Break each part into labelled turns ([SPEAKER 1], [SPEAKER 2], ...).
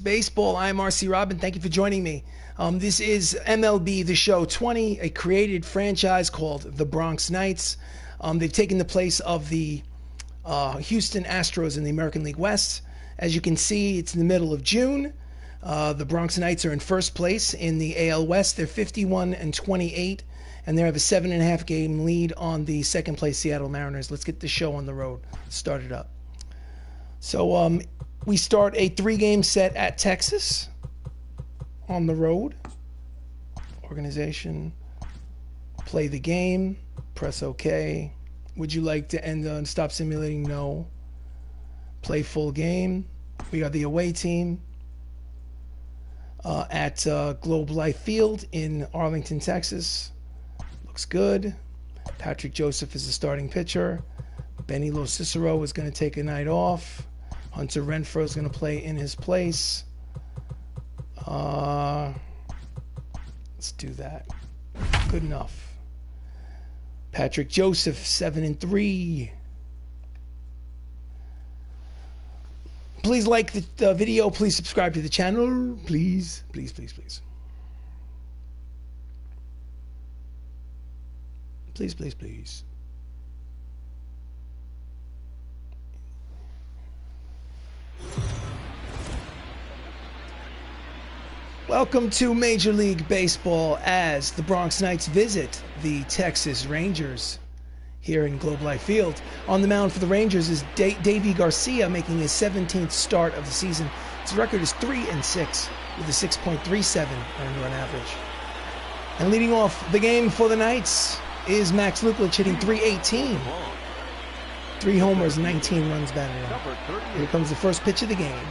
[SPEAKER 1] Baseball. I'm RC Robin. Thank you for joining me. This is MLB The Show 20, a created franchise called the Bronx Knights. They've taken the place of the Houston Astros in the American League West. As you can see, it's in the middle of June. The Bronx Knights are in first place in the AL West. They're 51-28, and they have a 7.5 game lead on the second place Seattle Mariners. Let's get the show on the road. Start it up. So, we start a 3-game set at Texas on the road. Organization, play the game, press OK. Would you like to end on stop simulating? No. Play full game. We are the away team at Globe Life Field in Arlington, Texas. Looks good. Patrick Joseph is the starting pitcher. Benny Lo Cicero is going to take a night off. Hunter Renfroe is going to play in his place. Let's do that. Good enough. Patrick Joseph, 7-3. Please like the video. Please subscribe to the channel. Please, please, please, please. Please, please, please. Welcome to Major League Baseball as the Bronx Knights visit the Texas Rangers here in Globe Life Field. On the mound for the Rangers is Davy Garcia, making his 17th start of the season. His record is 3-6 with a 6.37 earned run average. And leading off the game for the Knights is Max Luklitch, hitting .318. 3 homers, 19 runs batted in. Here comes the first pitch of the game.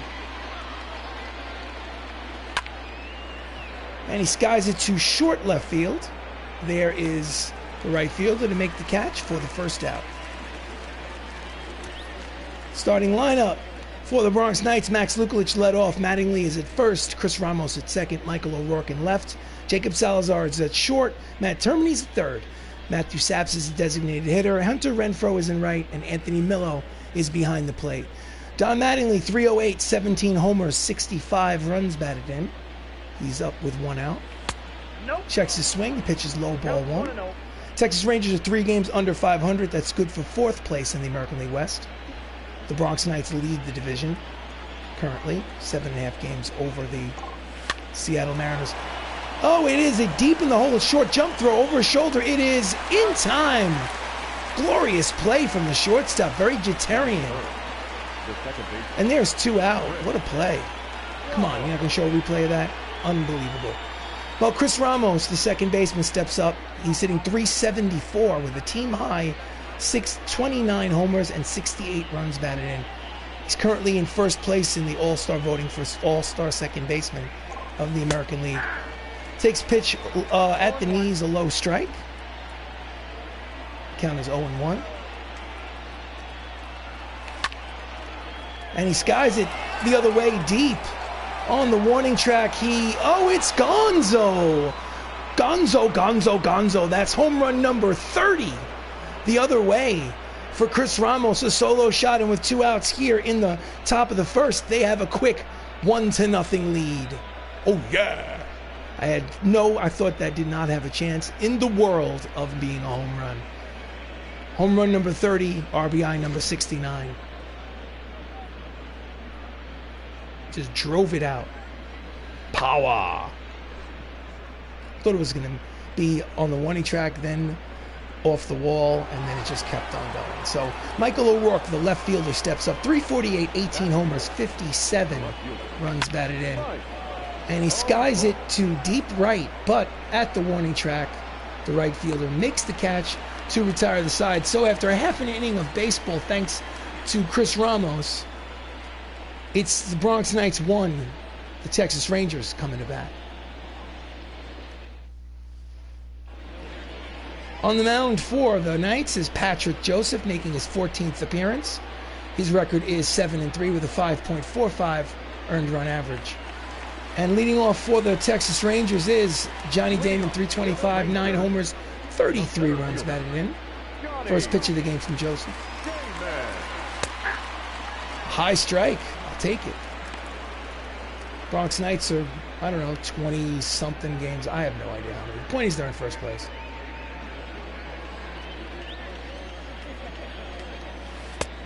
[SPEAKER 1] And he skies it to short left field. There is the right fielder to make the catch for the first out. Starting lineup for the Bronx Knights: Max Luklitch led off. Mattingly is at first. Chris Ramos at second. Michael O'Rourke in left. Jacob Salazar is at short. Matt Termini's at third. Matthew Saps is a designated hitter. Hunter Renfroe is in right. And Anthony Millo is behind the plate. Don Mattingly, 308, 17 homers, 65 runs batted in. He's up with 1 out. Nope. Checks his swing. He pitches low, ball 1. Nope. Texas Rangers are 3 games under 500. That's good for 4th place in the American League West. The Bronx Knights lead the division currently, 7.5 games over the Seattle Mariners. Oh, it is a deep in the hole, a short jump throw over his shoulder. It is in time. Glorious play from the shortstop. Very Jeterian. And there's 2 out. What a play. Come on, you're not going to show a replay of that? Unbelievable. Well, Chris Ramos, the second baseman, steps up. He's hitting .374 with a team high 629 homers and 68 runs batted in. He's currently in first place in the All-Star voting for All-Star second baseman of the American League. Takes pitch at the knees, a low strike. Count is 0-1. And he skies it the other way deep. On the warning track, it's Gonzo! Gonzo. That's home run number 30. The other way for Chris Ramos, a solo shot, and with 2 outs here in the top of the first, they have a quick 1-0 lead. Oh yeah! I thought that did not have a chance in the world of being a home run. Home run number 30, RBI number 69. Just drove it out. Power. Thought it was going to be on the warning track, then off the wall, and then it just kept on going. So Michael O'Rourke, the left fielder, steps up. 348, 18 homers, 57 runs batted in. And he skies it to deep right, but at the warning track, the right fielder makes the catch to retire the side. So after a half an inning of baseball, thanks to Chris Ramos, it's the Bronx Knights 1, the Texas Rangers coming to bat. On the mound for the Knights is Patrick Joseph, making his 14th appearance. His record is 7-3 with a 5.45 earned run average. And leading off for the Texas Rangers is Johnny Damon, 325, 9 homers, 33 runs batted in. First pitch of the game from Joseph. High strike. I'll take it. Bronx Knights are, I don't know, 20-something games. I have no idea how many. The point is they're in first place.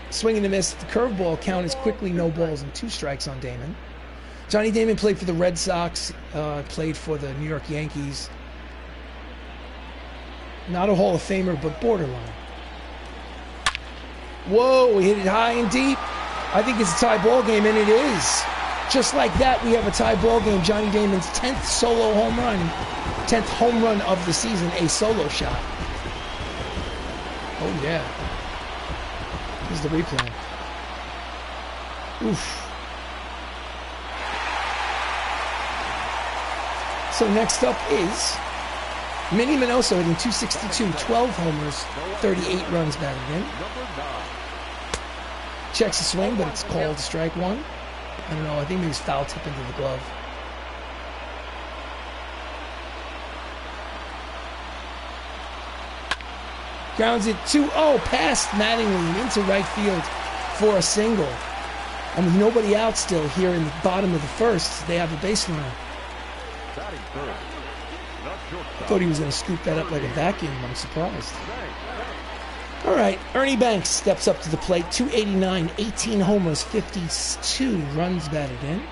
[SPEAKER 1] Swing and a miss. The curveball count is quickly no balls and 2 strikes on Damon. Johnny Damon played for the Red Sox, played for the New York Yankees. Not a Hall of Famer, but borderline. Whoa, he hit it high and deep. I think it's a tie ball game, and it is. Just like that, we have a tie ball game. Johnny Damon's 10th solo home run. 10th home run of the season, a solo shot. Oh, yeah. Here's the replay. Oof. So next up is Minnie Minoso hitting .262, 12 homers, 38 runs batted in. Checks the swing, but it's called strike one. I don't know, I think he was foul tip into the glove. Grounds it 2-0 past Mattingly into right field for a single. And with nobody out still here in the bottom of the first, they have a base runner. I thought he was going to scoop that up like a vacuum. I'm surprised. All right, Ernie Banks steps up to the plate. .289, 18 homers, 52 runs batted in.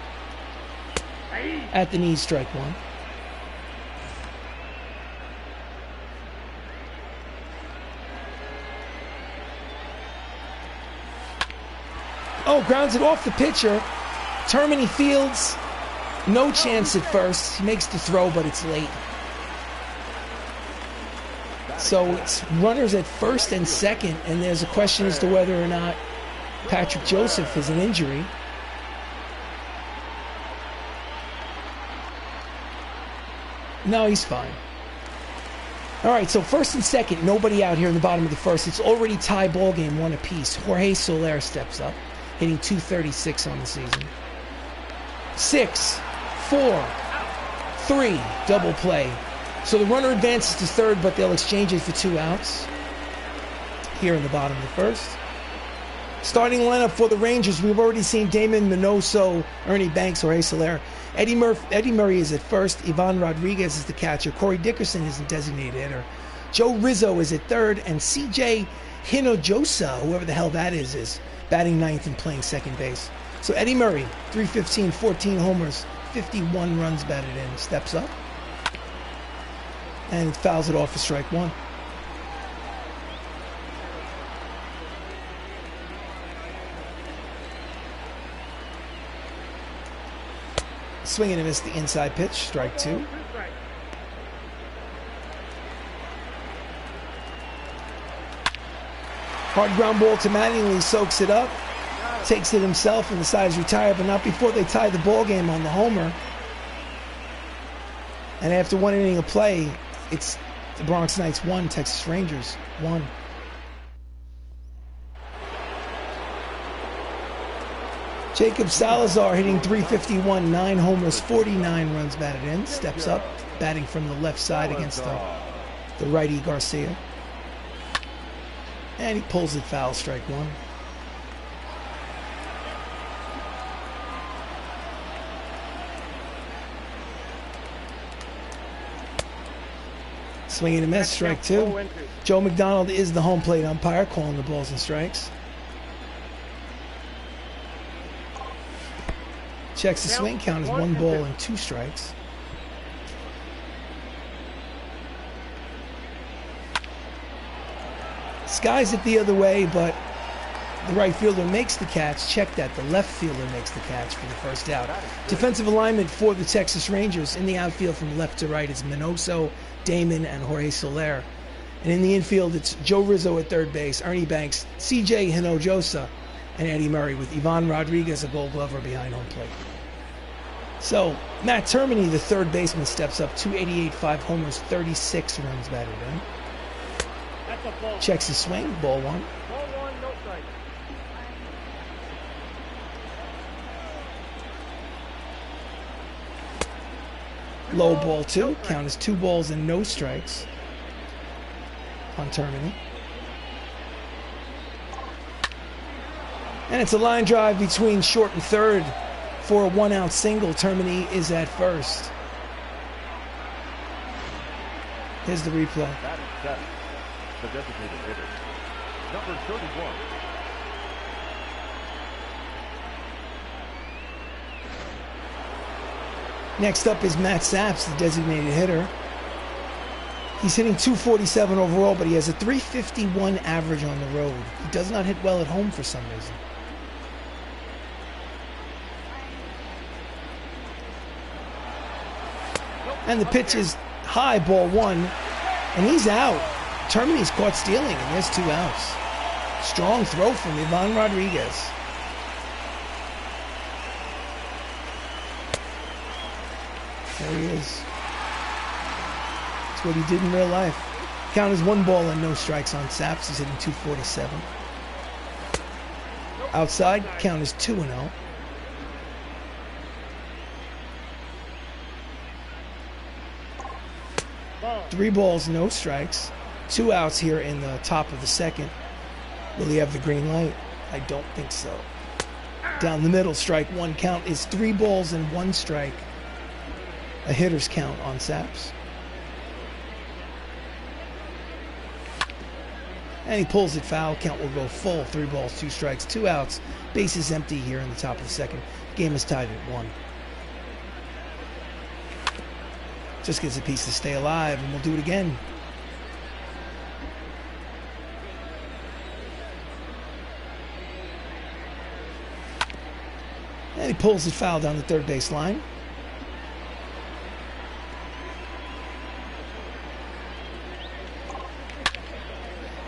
[SPEAKER 1] At the knees, strike one. Oh, grounds it off the pitcher. Termini fields. No chance at first. He makes the throw, but it's late. So it's runners at first and second, and there's a question as to whether or not Patrick Joseph is an injury. No, he's fine. All right, so first and second, nobody out here in the bottom of the first. It's already tie ball game, 1 apiece. Jorge Soler steps up, hitting .236 on the season. 6, 4, 3, double play. So the runner advances to third, but they'll exchange it for 2 outs here in the bottom of the first. Starting lineup for the Rangers, we've already seen Damon, Minoso, Ernie Banks, Jorge Soler. Eddie Murray is at first. Ivan Rodriguez is the catcher. Corey Dickerson is the designated hitter. Joe Rizzo is at third, and CJ Hinojosa, whoever the hell that is batting ninth and playing second base. So Eddie Murray, .315, 14 homers, 51 runs batted in, steps up. And fouls it off for strike one. Swing and a miss the inside pitch, strike two. Hard ground ball to Mattingly, soaks it up, takes it himself and decides to retire, but not before they tie the ball game on the homer. And after 1 inning of play, it's the Bronx Knights 1, Texas Rangers 1. Jacob Salazar hitting .351, 9 homers, 49 runs batted in. Steps up, batting from the left side against the righty Garcia. And he pulls it foul, strike one. Swing and a miss, strike two. Joe McDonald is the home plate umpire, calling the balls and strikes. Checks the swing, count is 1 ball and 2 strikes. Skies it the other way, but the right fielder makes the catch. Check that, the left fielder makes the catch for the first out. Defensive alignment for the Texas Rangers in the outfield from left to right is Minoso, Damon, and Jorge Soler. And in the infield, it's Joe Rizzo at third base, Ernie Banks, CJ Hinojosa, and Eddie Murray, with Ivan Rodriguez, a Gold Glover, behind home plate. So Matt Termini, the third baseman, steps up, .288, 5 homers, 36 runs batted in. Checks his swing, ball one.
[SPEAKER 2] Ball one, no strike.
[SPEAKER 1] Low ball two, count is 2 balls and no strikes on Termini. And it's a line drive between short and third for a 1-out single. Termini is at first. Here's the replay.
[SPEAKER 2] That is Saps, the designated hitter. Number 31.
[SPEAKER 1] Next up is Matt Saps, the designated hitter. He's hitting .247 overall, but he has a .351 average on the road. He does not hit well at home for some reason. And the pitch is high, ball 1, and he's out. Termini's caught stealing, and there's 2 outs. Strong throw from Ivan Rodriguez. There he is. That's what he did in real life. Count is 1 ball and no strikes on Saps. He's hitting .247. Outside, count is 2-0. Three balls, no strikes. 2 outs here in the top of the second. Will he have the green light? I don't think so. Down the middle, strike 1. Count is 3 balls and 1 strike. A hitter's count on Saps. And he pulls it foul. Count will go full. 3 balls, 2 strikes, 2 outs. Bases empty here in the top of the second. Game is tied at 1. Just gets a piece to stay alive, and we'll do it again. And he pulls it foul down the third base line.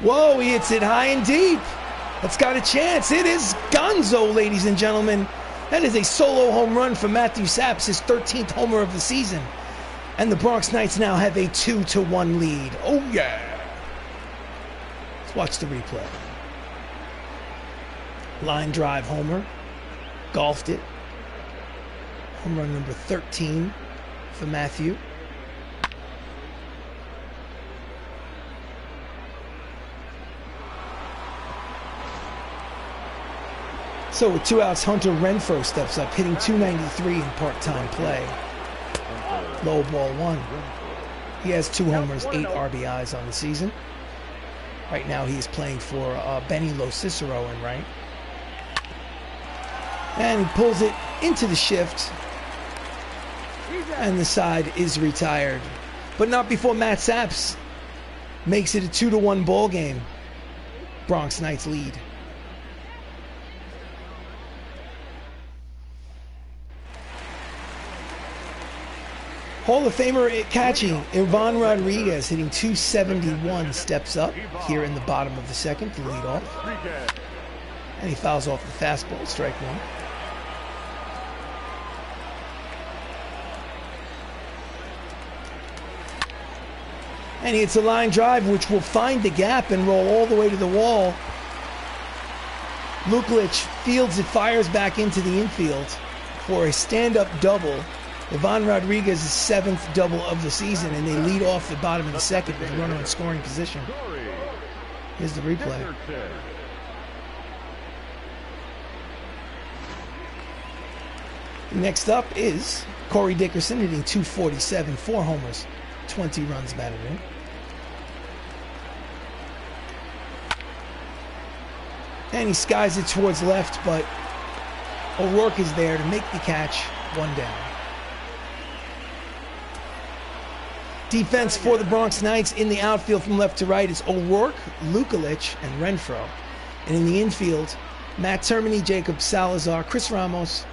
[SPEAKER 1] Whoa, he hits it high and deep. That's got a chance. It is gonzo, ladies and gentlemen. That is a solo home run for Matthew Saps, his 13th homer of the season. And the Bronx Knights now have a 2-1 lead. Oh, yeah. Let's watch the replay. Line drive homer. Golfed it. Home run number 13 for Matthew. So with 2 outs, Hunter Renfroe steps up, hitting .293 in part-time play. Low ball 1. He has 2 homers, 8 RBIs on the season. Right now he is playing for Benny Lo Cicero in right. And he pulls it into the shift. And the side is retired. But not before Matt Saps makes it a 2-1 ball game. Bronx Knights lead. Hall of Famer catching Ivan Rodriguez, hitting .271, steps up here in the bottom of the second to lead off. And he fouls off the fastball, strike 1. And he hits a line drive, which will find the gap and roll all the way to the wall. Luklitch fields it, fires back into the infield for a stand-up double. Ivan Rodriguez's 7th double of the season, and they lead off the bottom of the second with a runner in scoring position. Here's the replay. Next up is Corey Dickerson, hitting .247, 4 homers, 20 runs batted in. And he skies it towards left, but O'Rourke is there to make the catch, 1 down. Defense for the Bronx Knights in the outfield from left to right is O'Rourke, Luklitch, and Renfroe. And in the infield, Matt Termini, Jacob Salazar, Chris Ramos,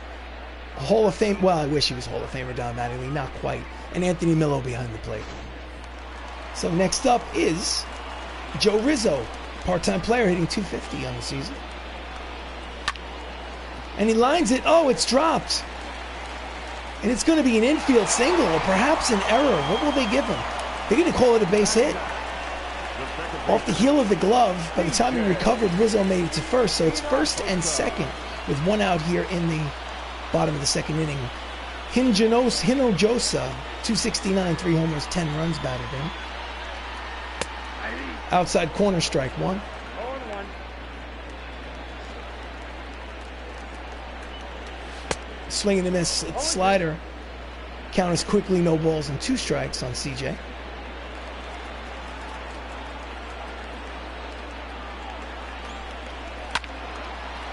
[SPEAKER 1] Hall of Fame, well, I wish he was Hall of Famer Don Mattingly, not quite, and Anthony Millo behind the plate. So next up is Joe Rizzo, part-time player, hitting .250 on the season. And he lines it, oh, it's dropped. And it's going to be an infield single or perhaps an error. What will they give him? They're going to call it a base hit. Off the heel of the glove, by the time he recovered, Rizzo made it to first. So it's first and second with 1 out here in the bottom of the second inning. Hinojosa, .269, 3 homers, 10 runs batted in. Outside corner, strike 1. Swing and a miss. It's slider. Count is quickly, no balls and 2 strikes on CJ.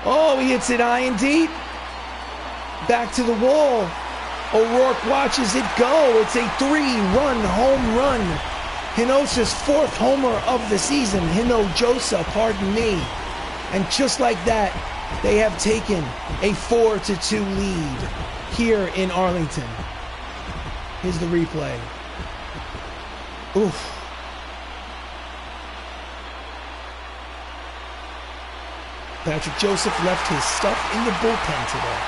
[SPEAKER 1] Oh, he hits it high and deep. Back to the wall. O'Rourke watches it go. It's a 3-run home run. Hinojosa's 4th homer of the season. Hinojosa, pardon me. And just like that, they have taken a 4-2 lead here in Arlington. Here's the replay. Oof. Patrick Joseph left his stuff in the bullpen today.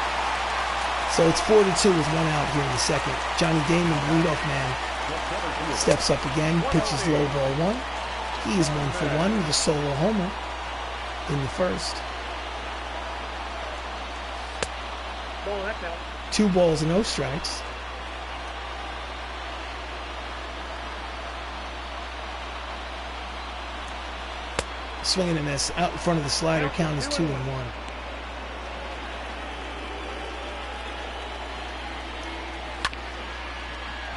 [SPEAKER 1] So it's 4-2 with 1 out here in the second. Johnny Damon, leadoff man, steps up again, pitches low ball 1. He is 1 for 1 with a solo homer in the first. 2 balls and no strikes. Swing and a miss. Out in front of the slider. Count is 2-1.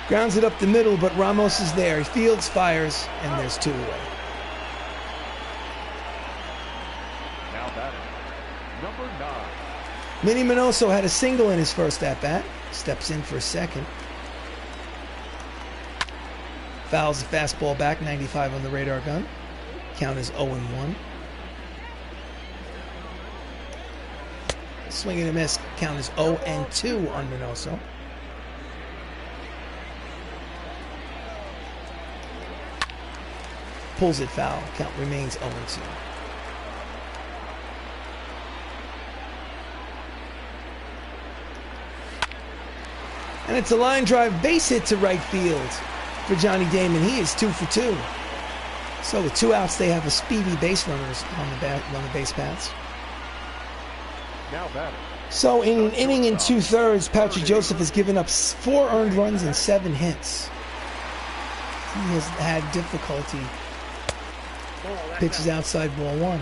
[SPEAKER 1] Grounds it up the middle, but Ramos is there. He fields, fires, and there's 2 away.
[SPEAKER 2] Now batting, number 9.
[SPEAKER 1] Minnie Minoso had a single in his first at-bat. Steps in for a second. Fouls the fastball back, 95 on the radar gun. Count is 0-1. Swing and a miss. Count is 0-2 on Minoso. Pulls it foul. Count remains 0-2. And it's a line drive base hit to right field for Johnny Damon. He is 2 for 2. So with 2 outs, they have a speedy base runners on the base paths.
[SPEAKER 2] Now batting.
[SPEAKER 1] So in an inning and 2/3, Patrick Joseph has given up 4 earned runs and 7 hits. He has had difficulty. Pitches outside ball 1.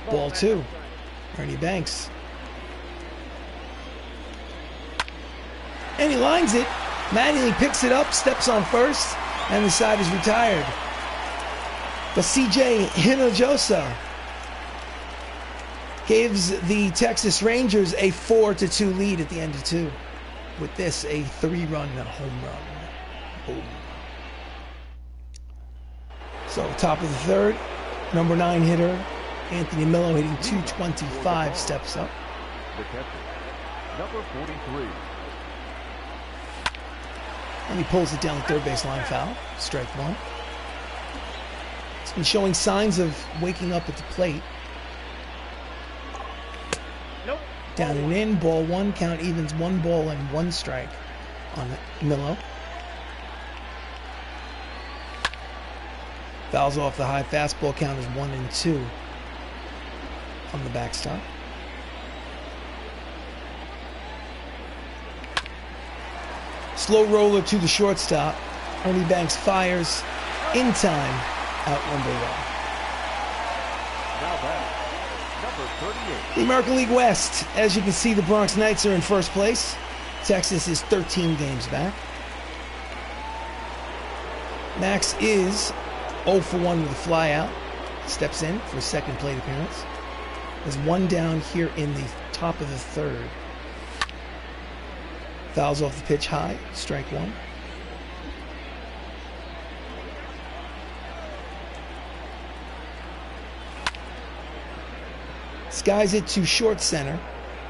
[SPEAKER 1] Ball 2. Ernie Banks. And he lines it. Mattingly picks it up, steps on first, and the side is retired. But CJ Hinojosa gives the Texas Rangers a 4-2 lead at the end of 2. With this, a 3-run home run. Boom. So top of the 3rd, number 9 hitter Anthony Millo hitting .225 steps up.
[SPEAKER 2] The catcher, number 43.
[SPEAKER 1] And he pulls it down the third base line, foul. Strike 1. He's been showing signs of waking up at the plate.
[SPEAKER 3] Nope.
[SPEAKER 1] Down and in, ball 1. Count evens 1 ball and 1 strike on Millo. Fouls off the high fastball. Count is 1-2 on the backstop. Slow roller to the shortstop. Ernie Banks fires in time. Out number 1.
[SPEAKER 2] Now batting, number 38.
[SPEAKER 1] The American League West. As you can see, the Bronx Knights are in first place. Texas is 13 games back. Max is 0 for 1 with a fly out. Steps in for a second plate appearance. There's 1 down here in the top of the 3rd. Fouls off the pitch high. Strike 1. Skies it to short center.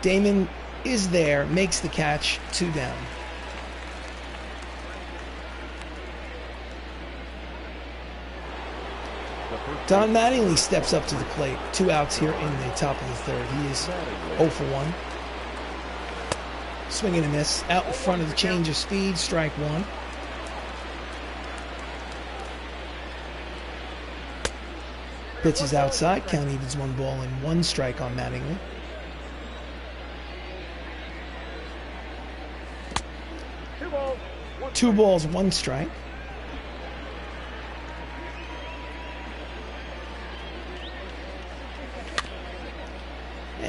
[SPEAKER 1] Damon is there, makes the catch, 2 down. Don Mattingly steps up to the plate. 2 outs here in the top of the 3rd. He is 0 for 1. Swing and a miss. Out in front of the change of speed. Strike 1. Pitches outside. Count evens 1 ball and 1 strike on Mattingly. Two balls, 1 strike.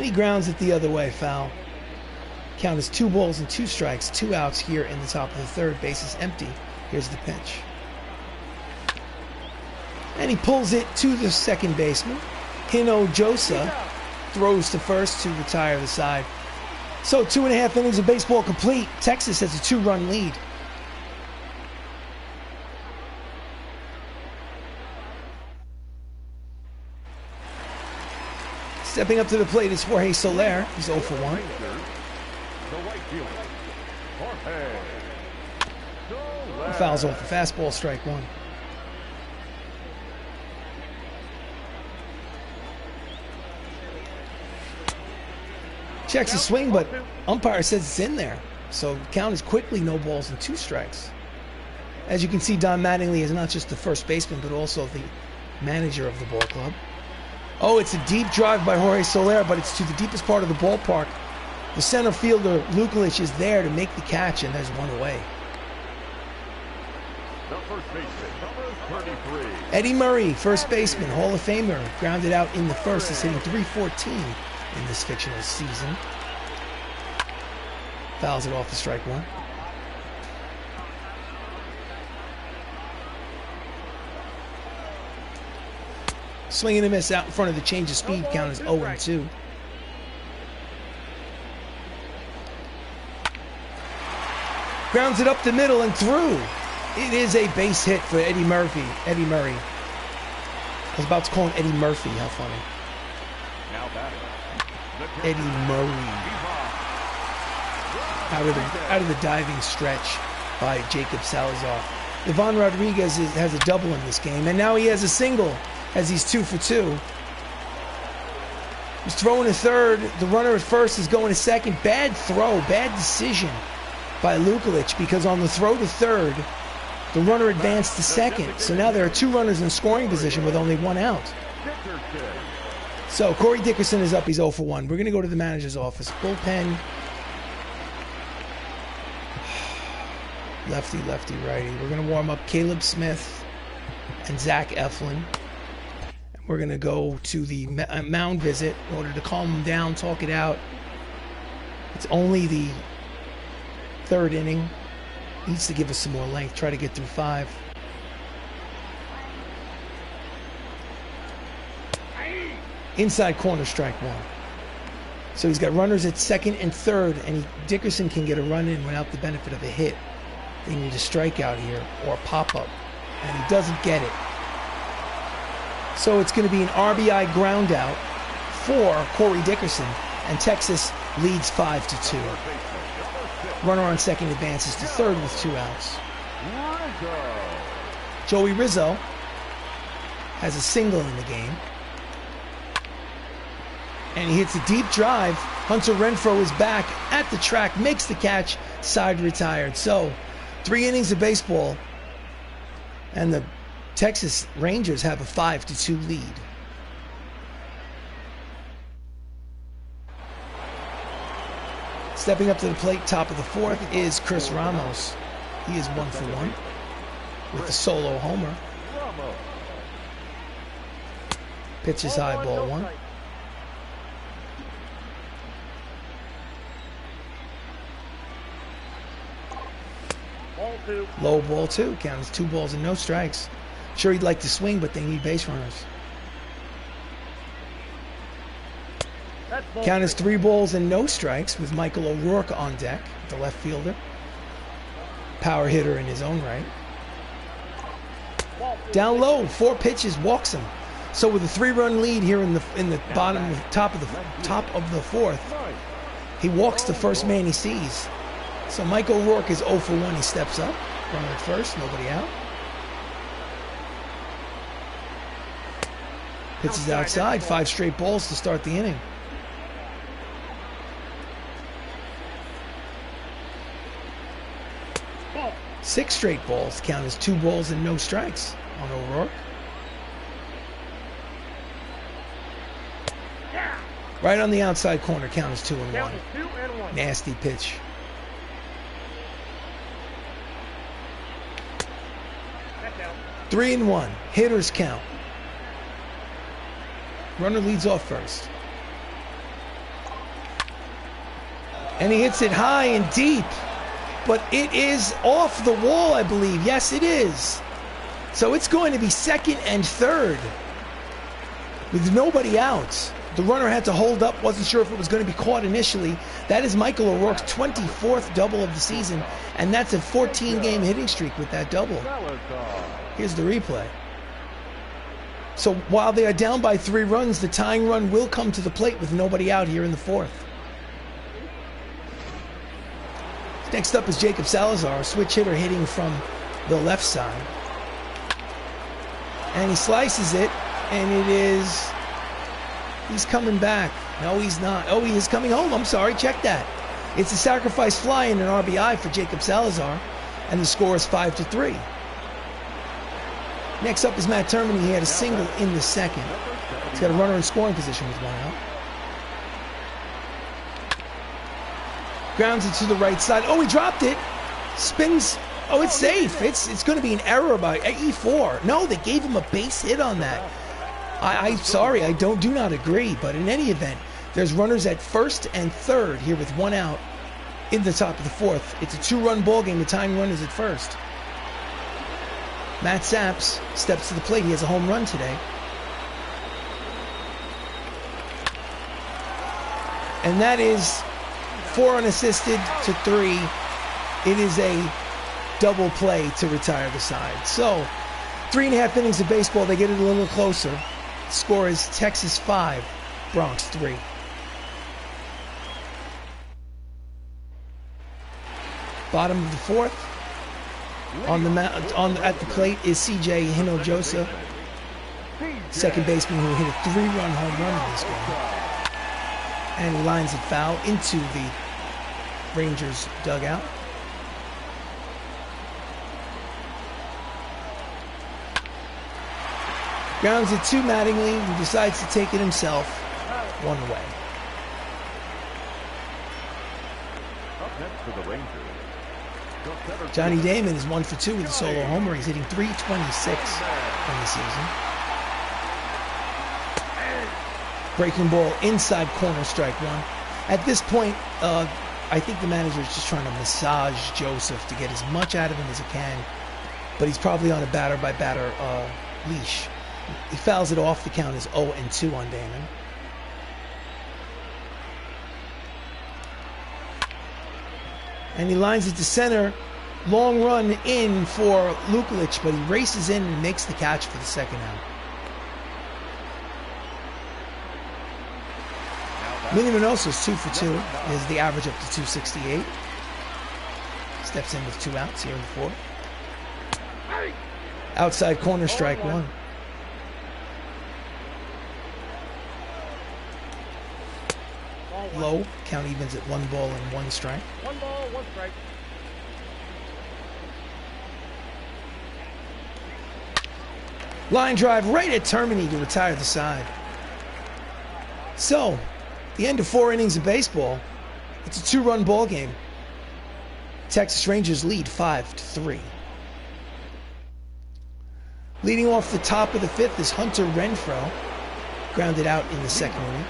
[SPEAKER 1] And he grounds it the other way, foul. Count is 2 balls and 2 strikes, 2 outs here in the top of the third. Base is empty. Here's the pitch. And he pulls it to the second baseman. Hino Josa throws to first to retire the side. So 2.5 innings of baseball complete. Texas has a 2-run lead. Stepping up to the plate is Jorge Soler. He's 0 for 1. He fouls off the fastball, strike 1. Checks the swing, but umpire says it's in there. So count is quickly no balls and 2 strikes. As you can see, Don Mattingly is not just the first baseman, but also the manager of the ball club. Oh, it's a deep drive by Jorge Soler, but it's to the deepest part of the ballpark. The center fielder, Luklitch, is there to make the catch, and there's one away. Eddie Murray, first baseman, Hall of Famer, grounded out in the first, is hitting .314 in this fictional season. Fouls it off the strike 1. Swing and a miss out in front of the change of speed. Count is 0-2. Grounds it up the middle and through. It is a base hit for Eddie Murray. I was about to call him Eddie Murphy. How funny. Eddie Murray. Out of the diving stretch by Jacob Salazar. Ivan Rodriguez has a double in this game, and now he has a single as he's 2 for 2. He's throwing to third. The runner at first is going to second. Bad throw, bad decision by Luklitch, because on the throw to third, the runner advanced to second. So now there are 2 runners in scoring position with only 1 out. So Corey Dickerson is up. He's 0 for 1. We're going to go to the manager's office. Bullpen. Lefty, lefty, righty. We're going to warm up Caleb Smith and Zach Eflin. We're going to go to the mound visit in order to calm them down, talk it out. It's only the 3rd inning. Needs to give us some more length. Try to get through 5. Inside corner, strike 1. So he's got runners at second and third, and Dickerson can get a run in without the benefit of a hit. They need a strikeout here or a pop-up, and he doesn't get it. So it's going to be an RBI ground out for Corey Dickerson, and Texas leads 5-2. Runner on second advances to third with 2 outs. Joey Rizzo has a single in the game. And he hits a deep drive. Hunter Renfroe is back at the track, makes the catch, side retired. So 3 innings of baseball, and the Texas Rangers have a 5-2 lead. Stepping up to the plate, top of the 4th, is Chris Ramos. He is 1 for 1 with the solo homer. Pitches high, ball 1. Low, ball 2. Count is 2 balls and no strikes. Sure, he'd like to swing, but they need base runners. Count is 3 balls and no strikes with Michael O'Rourke on deck, the left fielder. Power hitter in his own right. Down low, 4 pitches, walks him. So with a 3-run lead here in the bottom, top of the 4th, he walks the first man he sees. So Mike O'Rourke is 0 for 1. He steps up, runner at first, nobody out. Pitches outside, 5 straight balls to start the inning. Six straight balls. Count as 2 balls and no strikes on O'Rourke. Right on the outside corner. Count is 2-1. Nasty pitch. Three and 1. Hitters count. Runner leads off first. And he hits it high and deep. But it is off the wall, I believe. Yes, it is. So it's going to be second and third with nobody out. The runner had to hold up, wasn't sure if it was going to be caught initially. That is Michael O'Rourke's 24th double of the season, and that's a 14-game hitting streak with that double. Here's the replay. So while they are down by 3 runs, the tying run will come to the plate with nobody out here in the 4th. Next up is Jacob Salazar, switch hitter hitting from the left side. And he slices it, and it is... He's coming back. No, he's not. Oh, he is coming home. I'm sorry. Check that. It's a sacrifice fly and an RBI for Jacob Salazar, and the score is 5-3. Next up is Matt Termini. He had a single in the second. He's got a runner in scoring position with 1 out. Grounds it to the right side. Oh, he dropped it. Spins. Oh, it's safe. It's going to be an error by E4. No, they gave him a base hit on that. I'm sorry, I do not agree, but in any event, there's runners at first and third here with 1 out in the top of the 4th. It's a 2-run ball game. The tying run is at first. Matt Saps steps to the plate. He has a home run today. And that is 4 unassisted to 3. It is a double play to retire the side. So 3.5 innings of baseball. They get it a little closer. Score is Texas 5, Bronx 3. Bottom of the 4th. At the plate is CJ Hinojosa, second baseman who hit a 3-run home run in this game. And he lines it foul into the Rangers dugout. Grounds it to Mattingly, who decides to take it himself, 1 away. Johnny Damon is 1 for 2 with a solo homer. He's hitting .326 in the season. Breaking ball inside corner, strike 1. At this point, I think the manager is just trying to massage Joseph to get as much out of him as he can, but he's probably on a batter-by-batter leash. He fouls it off. The count is 0-2 on Damon. And he lines it to center. Long run in for Luklitch, but he races in and makes the catch for the second out. Minnie Minoso's 2 for 2. Is the average up to 268. Steps in with 2 outs here in the 4th. Outside corner, strike 1. Low. Count evens at 1 ball and 1 strike.
[SPEAKER 2] 1 ball, 1 strike.
[SPEAKER 1] Line drive right at Termini to retire the side. So, the end of 4 innings of baseball. It's a 2-run ball game. Texas Rangers lead 5-3. Leading off the top of the 5th is Hunter Renfroe. Grounded out in the second inning.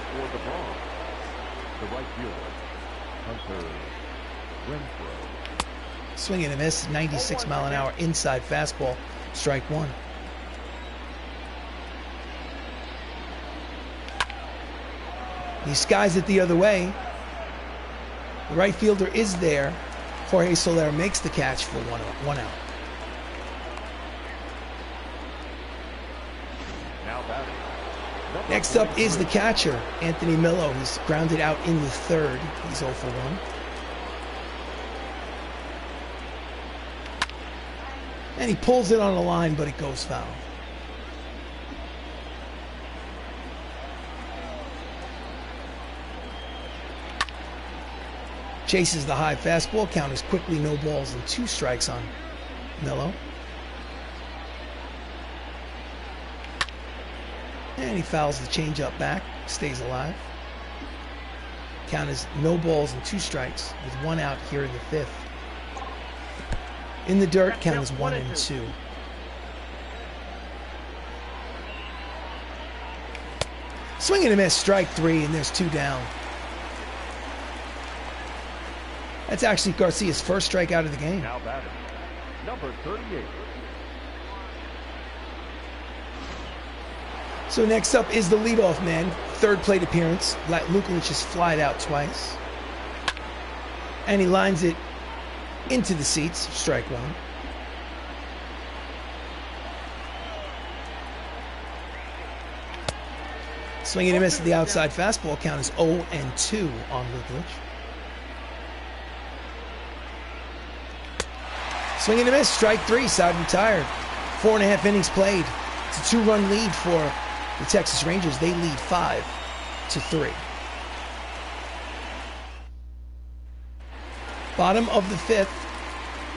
[SPEAKER 2] The right fielder, Hunter Renfroe.
[SPEAKER 1] Swing and a miss, 96-mile-an-hour inside fastball, strike 1. He skies it the other way. The right fielder is there. Jorge Soler makes the catch for 1 out. Next up is the catcher, Anthony Millo. He's grounded out in the 3rd. He's 0 for 1. And he pulls it on the line, but it goes foul. Chases the high fastball. Count is quickly no balls and 2 strikes on Millo. And he fouls the changeup back, stays alive. Count is no balls and 2 strikes with 1 out here in the 5th. In the dirt, count is 1-2. Swing and a miss, strike 3, and there's 2 down. That's actually Garcia's first strikeout of the game.
[SPEAKER 2] Now batting, number 38.
[SPEAKER 1] So next up is the leadoff man. Third plate appearance. Luklitch has flied out twice. And he lines it into the seats. Strike one. Swinging and a miss at the outside fastball. Count is 0-2 on Luklitch. Swinging and a miss. Strike three. Side retired. 4.5 innings played. It's a 2-run lead for the Texas Rangers. They lead 5-3. Bottom of the fifth.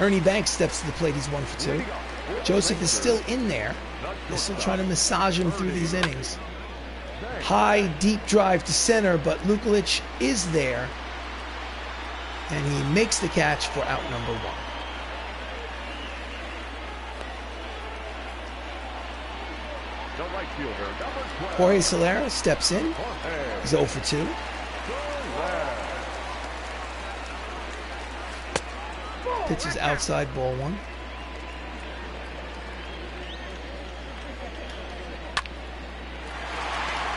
[SPEAKER 1] Ernie Banks steps to the plate. He's 1 for 2. Joseph is still in there. They're still trying to massage him through these innings. High, deep drive to center, but Luklitch is there. And he makes the catch for out number 1. Jorge Salazar steps in. He's 0 for 2. Pitches outside, ball 1.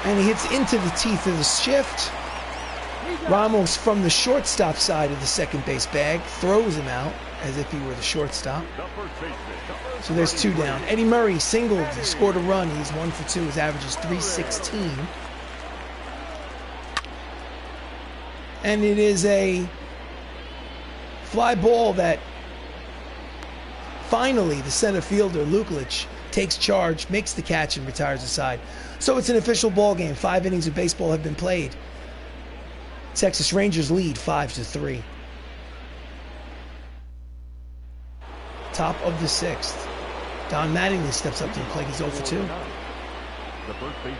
[SPEAKER 1] And he hits into the teeth of the shift. Ramos from the shortstop side of the second base bag throws him out as if he were the shortstop. So there's 2 down. Eddie Murray singled. He scored a run. He's 1 for 2. His average is .316. And it is a fly ball that finally the center fielder, Luklitch, takes charge, makes the catch, and retires the side. So it's an official ball game. 5 innings of baseball have been played. Texas Rangers lead 5-3. Top of the 6th. Don Mattingly steps up to the plate. He's 0 for 2.
[SPEAKER 2] The first baseman,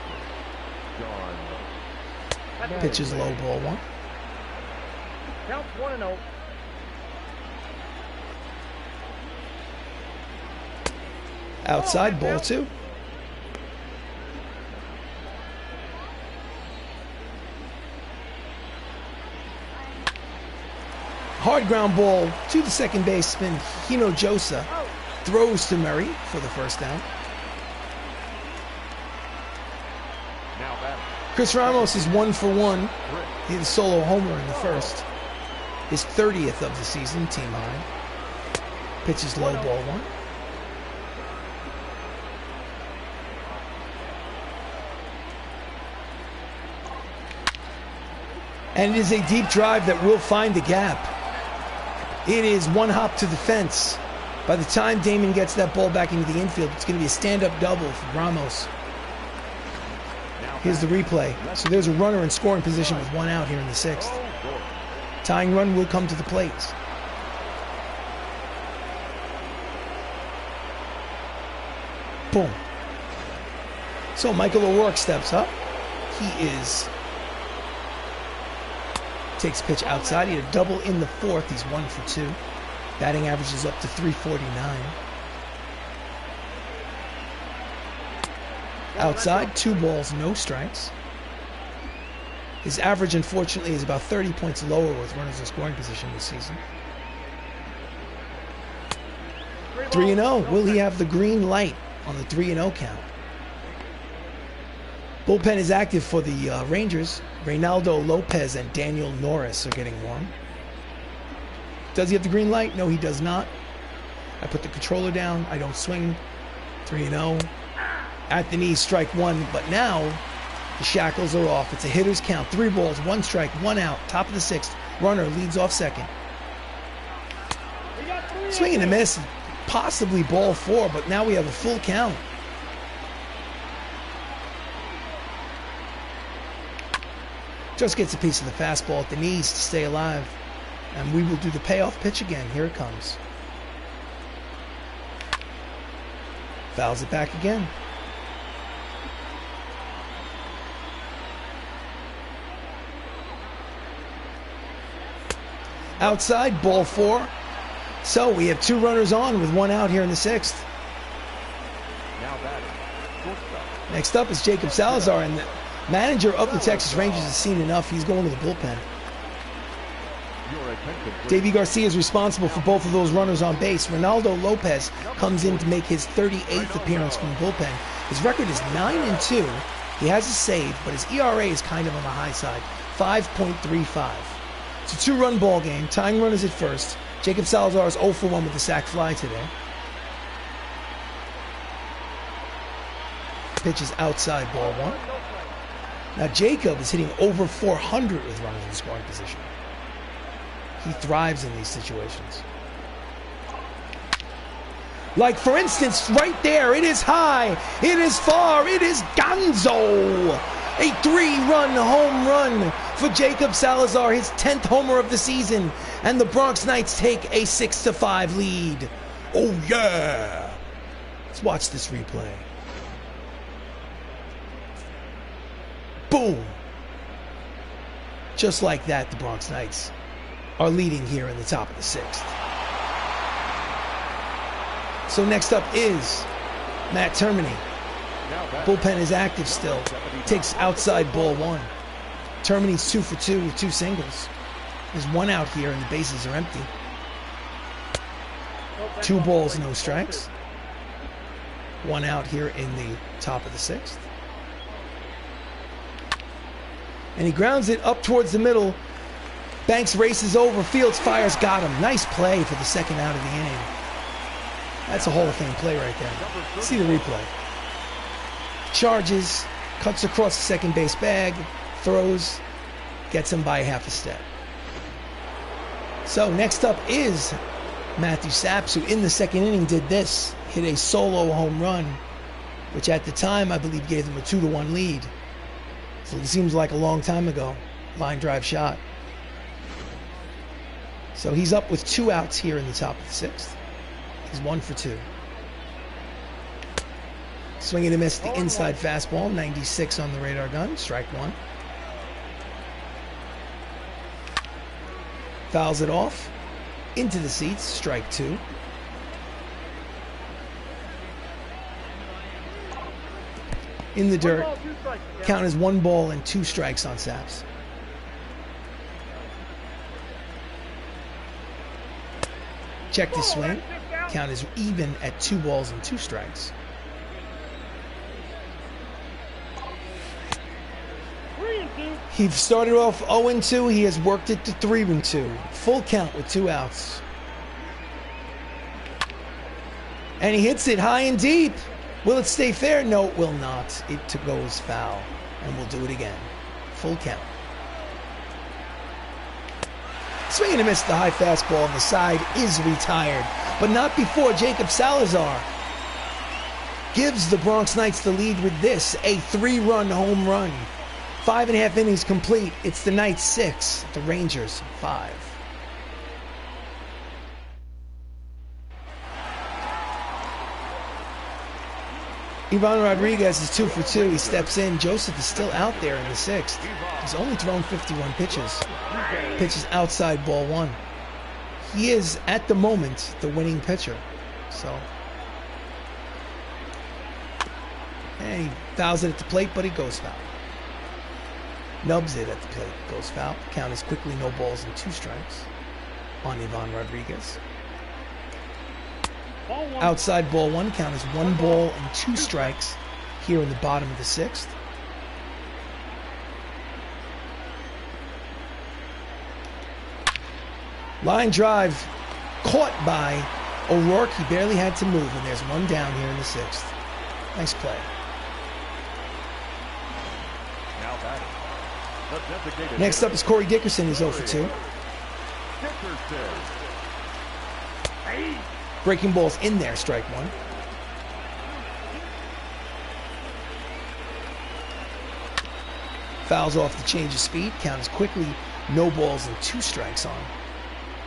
[SPEAKER 2] John.
[SPEAKER 1] Pitches low, ball 1.
[SPEAKER 3] Count 1-0.
[SPEAKER 1] Outside, ball 2. Hard ground ball to the second baseman, Hinojosa. Throws to Murray for the first down. Chris Ramos is 1 for 1. He had a solo homer in the first. His 30th of the season, team high. Pitches low, ball 1. And it is a deep drive that will find the gap. It is 1 hop to the fence. By the time Damon gets that ball back into the infield, it's going to be a stand-up double for Ramos. Here's the replay. So there's a runner in scoring position with 1 out here in the 6th. Tying run will come to the plate. Boom. So Michael O'Rourke steps up. Takes a pitch outside. He had a double in the 4th. He's 1 for 2. Batting average is up to .349. Outside, 2 balls, no strikes. His average, unfortunately, is about 30 points lower with runners in scoring position this season. 3-0. Will he have the green light on the 3-0 count? Bullpen is active for the Rangers. Reynaldo Lopez and Daniel Norris are getting warm. Does he have the green light? No, he does not. I put the controller down. I don't swing. 3-0. At the knees, strike 1. But now the shackles are off. It's a hitter's count. 3 balls, 1 strike, 1 out. Top of the 6th. Runner leads off second. Swing and a miss. Possibly ball 4, but now we have a full count. Just gets a piece of the fastball at the knees to stay alive. And we will do the payoff pitch again. Here it comes. Fouls it back again. Outside, ball 4. So we have 2 runners on with 1 out here in the 6th. Next up is Jacob Salazar, and the manager of the Texas Rangers has seen enough. He's going to the bullpen.
[SPEAKER 2] Your attention, please.
[SPEAKER 1] Davey Garcia is responsible for both of those runners on base. Ronaldo Lopez comes in to make his 38th appearance from the bullpen. His record is 9-2. He has a save, but his ERA is kind of on the high side, 5.35. It's a two-run ball game. Tying runners at first. Jacob Salazar is 0 for 1 with the sac fly today. Pitch is outside, ball 1. Now Jacob is hitting over 400 with runners in scoring position. He thrives in these situations. Like, for instance, right there, it is high, it is far, it is Gonzo. A 3-run home run for Jacob Salazar, his 10th homer of the season. And the Bronx Knights take a 6-5 lead. Oh, yeah. Let's watch this replay. Boom. Just like that, the Bronx Knights are leading here in the top of the 6th. So next up is Matt Termini. Bullpen is active still. Takes outside, ball 1. Termini's 2 for 2 with 2 singles. There's 1 out here and the bases are empty. 2 balls, no strikes. 1 out here in the top of the 6th. And he grounds it up towards the middle. Banks races over. Fields fires, got him. Nice play for the 2nd out of the inning. That's a Hall of Fame play right there. See the replay. Charges, cuts across the second base bag, throws, gets him by half a step. So next up is Matthew Saps, who in the 2nd inning did this. Hit a solo home run, which at the time I believe gave them a 2-1 lead. So it seems like a long time ago. Line drive shot. So he's up with 2 outs here in the top of the 6th. He's 1 for 2. Swing and a miss, the inside fastball, 96 on the radar gun, strike 1. Fouls it off, into the seats, strike 2. In the dirt, count as 1 ball and 2 strikes on Saps. Check the swing, count is even at 2 balls and 2 strikes. He started off 0-2. He has worked it to 3-2. Full count with 2 outs. And he hits it high and deep. Will it stay fair? No, it will not. It goes foul. And we'll do it again. Full count. Swing and a miss, the high fastball on the side is retired. But not before Jacob Salazar gives the Bronx Knights the lead with this, a 3-run home run. 5.5 innings complete. It's the Knights 6, the Rangers 5. Ivan Rodriguez is 2 for 2. He steps in. Joseph is still out there in the 6th. He's only thrown 51 pitches. Pitches outside, ball 1. He is, at the moment, the winning pitcher. So, and he fouls it at the plate, but he goes foul. Nubs it at the plate, goes foul. Count is quickly no balls and 2 strikes on Ivan Rodriguez. Outside, ball 1. Count is 1 ball and 2 strikes here in the bottom of the 6th. Line drive caught by O'Rourke. He barely had to move, and there's 1 down here in the 6th. Nice play. Next up is Corey Dickerson, who's 0 for 2. Breaking balls in there, strike 1. Fouls off the change of speed. Count is quickly no balls and 2 strikes on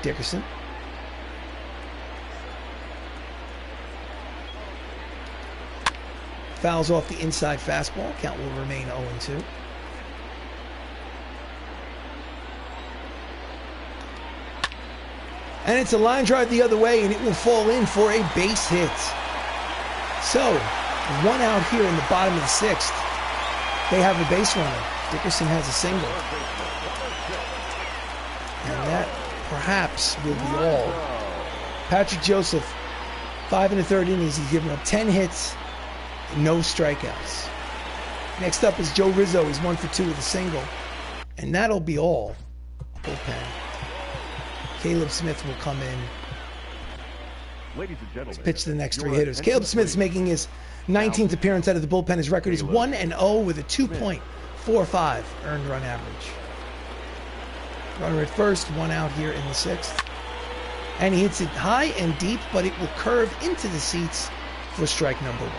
[SPEAKER 1] Dickerson. Fouls off the inside fastball. Count will remain 0-2. And it's a line drive the other way, and it will fall in for a base hit. So, 1 out here in the bottom of the 6th. They have a base runner. Dickerson has a single. And that perhaps will be all. Patrick Joseph, 5 1/3 innings. He's given up 10 hits, no strikeouts. Next up is Joe Rizzo. He's 1 for 2 with a single. And that'll be all. Bullpen. Caleb Smith will come in.
[SPEAKER 2] Ladies and gentlemen,
[SPEAKER 1] Let's pitch the next 3 hitters. Caleb Smith's making his 19th appearance out of the bullpen. His record is 1-0 with a 2.45 earned run average. Runner at first, 1 out here in the 6th. And he hits it high and deep, but it will curve into the seats for strike number 1.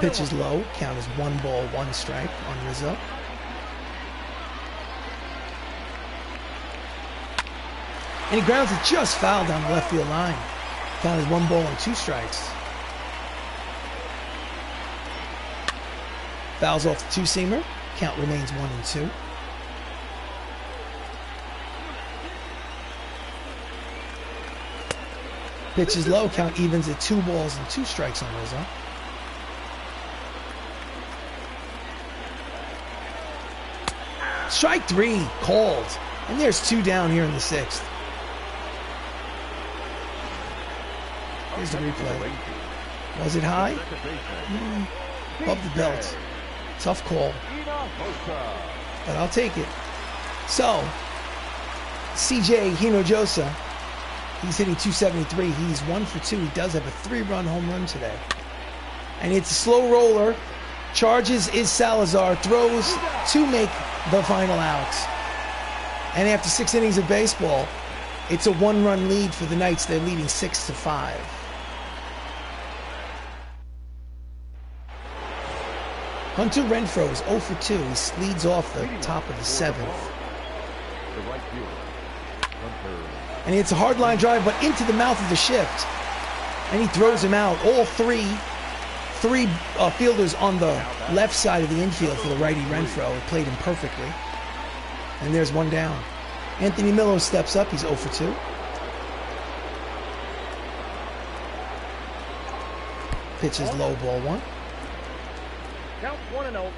[SPEAKER 1] Pitch is low. Count is 1 ball, 1 strike on Rizzo. And he grounds it just foul down the left field line. Count is 1 ball and 2 strikes. Fouls off the 2-seamer. Count remains 1-2. Pitch is low. Count evens at 2 balls and 2 strikes on Rizzo. Strike 3 called. And there's 2 down here in the 6th. Here's the replay. Was it high? Above the belt. Tough call. But I'll take it. So, CJ Hinojosa, he's hitting 273. He's 1 for 2. He does have a 3-run home run today. And it's a slow roller. Charges is Salazar. Throws to make the final out. And after 6 innings of baseball, it's a 1-run lead for the Knights. They're leading 6-5. Hunter Renfroe is 0 for 2. He leads off the top of the 7th. And it's a hard line drive, but into the mouth of the shift. And he throws him out. All three fielders on the left side of the infield for the righty Renfroe played him perfectly. And there's 1 down. Anthony Miller steps up. He's 0 for 2. Pitch is low, ball 1.
[SPEAKER 3] Count 1-0.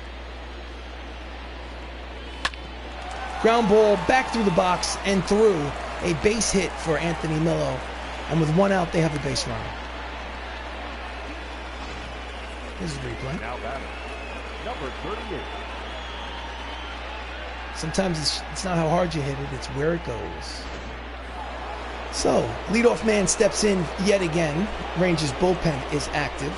[SPEAKER 1] Ground ball back through the box and through. A base hit for Anthony Miller. And with 1 out, they have a base runner. Here's the replay.
[SPEAKER 2] Now batting, number 38.
[SPEAKER 1] Sometimes it's not how hard you hit it, it's where it goes. So, leadoff man steps in yet again. Rangers bullpen is active.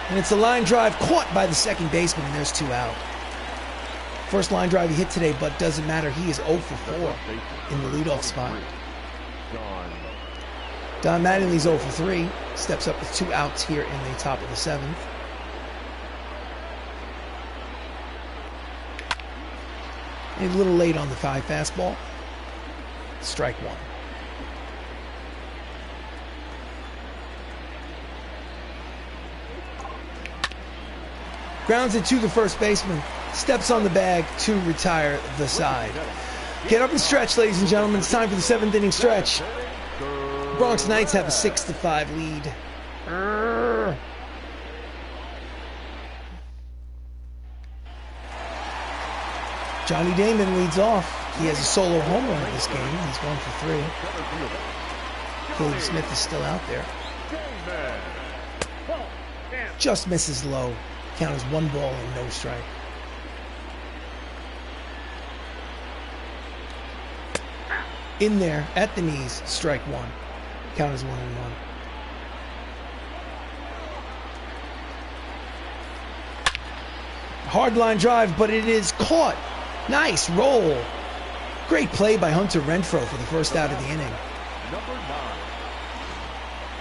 [SPEAKER 1] And it's a line drive caught by the second baseman, and there's 2 out. First line drive he hit today, but doesn't matter. He is 0 for 4 in the leadoff spot. Don Mattingly's 0 for 3. Steps up with 2 outs here in the top of the 7th. And a little late on the high fastball. Strike 1. Grounds it to the first baseman. Steps on the bag to retire the side. Get up and stretch, ladies and gentlemen. It's time for the 7th inning stretch. Bronx Knights have a 6-5 lead. Johnny Damon leads off. He has a solo home run in this game. He's 1 for 3. Caleb Smith is still out there. Just misses low. Count is 1 ball and no strike. In there, at the knees, strike 1. Count is 1-1. Hard line drive, but it is caught. Nice roll. Great play by Hunter Renfroe for the first out of the inning.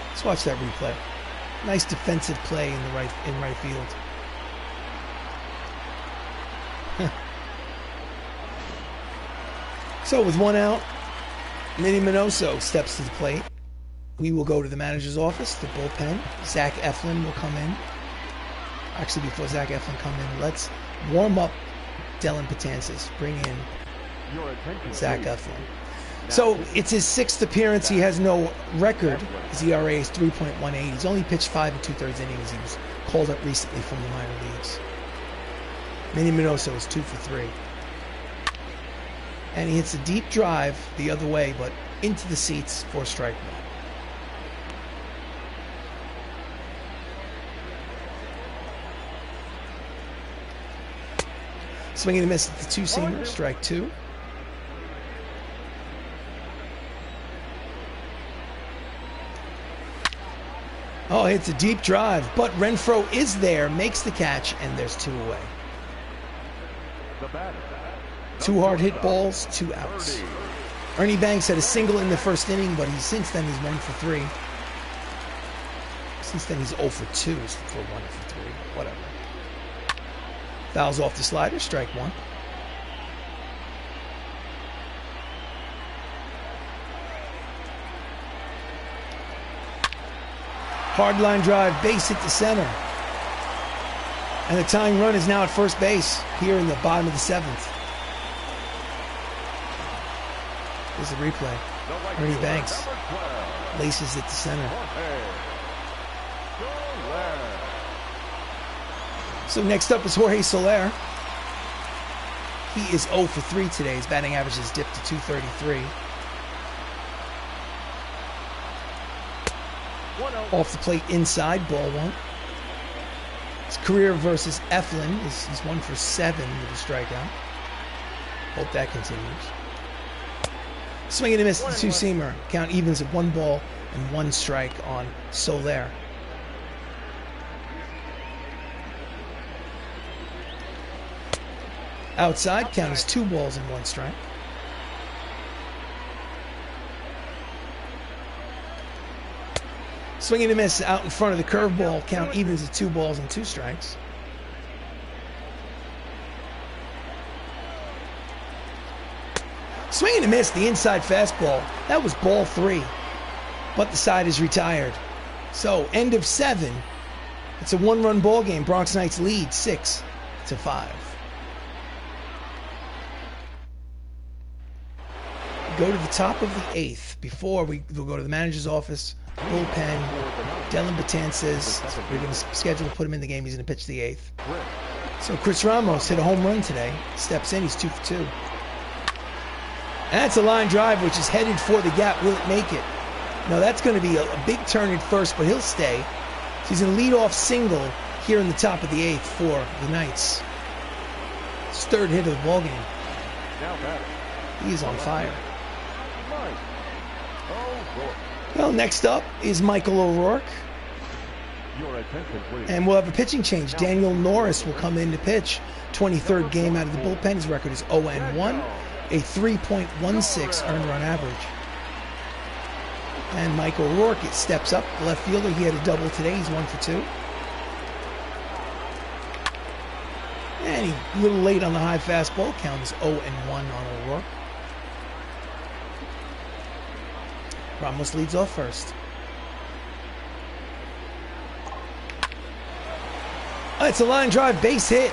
[SPEAKER 1] Let's watch that replay. Nice defensive play in right field. So with 1 out, Minnie Minoso steps to the plate. We will go to the manager's office, the bullpen. Zach Eflin will come in. Actually, before Zach Eflin come in, let's warm up Dylan Patansis. Bring in Zach Eflin. So it's his 6th appearance. He has no record. His ERA is 3.18. He's only pitched 5 2/3 innings. He was called up recently from the minor leagues. Manny Minoso is 2 for 3. And he hits a deep drive the other way, but into the seats for strike one. Swinging and a miss at the two-seamer, strike 2. Oh, hits a deep drive, but Renfroe is there, makes the catch, and there's 2 away. 2 hard hit balls, 2 outs. Ernie Banks had a single in the first inning, but since then he's 1 for 3. Since then he's 0 for 2 for 1 for 3. Whatever. Fouls off the slider, strike 1. Hard line drive, base hit to center. And the tying run is now at first base here in the bottom of the 7th. Here's the replay. Ernie Banks laces it to center. So next up is Jorge Soler. He is 0 for 3 today. His batting average has dipped to 233. Off the plate inside, ball 1. His career versus Eflin he's 1 for 7 with a strikeout. Hope that continues. Swing and a miss, the two-seamer. Count evens at 1 ball and 1 strike on Soler. Outside, count is 2 balls and 1 strike. Swing and a miss out in front of the curveball. Count evens at 2 balls and 2 strikes. Swing and a miss, the inside fastball. That was ball 3, but the side is retired. So, end of 7. It's a 1-run ball game. Bronx Knights lead 6-5. Go to the top of the 8th before we'll go to the manager's office, bullpen. Dylan Betances, we're going to schedule to put him in the game. He's going to pitch the 8th. So Chris Ramos hit a home run today. Steps in, he's 2 for 2. And that's a line drive which is headed for the gap. Will it make it? No, that's going to be a big turn at first, but he'll stay. So he's going to lead off single here in the top of the 8th for the Knights. His 3rd hit of the ball game. He is on fire. Well, next up is Michael O'Rourke. And we'll have a pitching change. Daniel Norris will come in to pitch. 23rd game out of the bullpen. His record is 0-1, a 3.16 earned run average. And Michael O'Rourke steps up, the left fielder. He had a double today. He's 1 for 2. And he's a little late on the high fastball. Count is 0-1 on O'Rourke. Ramos leads off first. It's a line drive base hit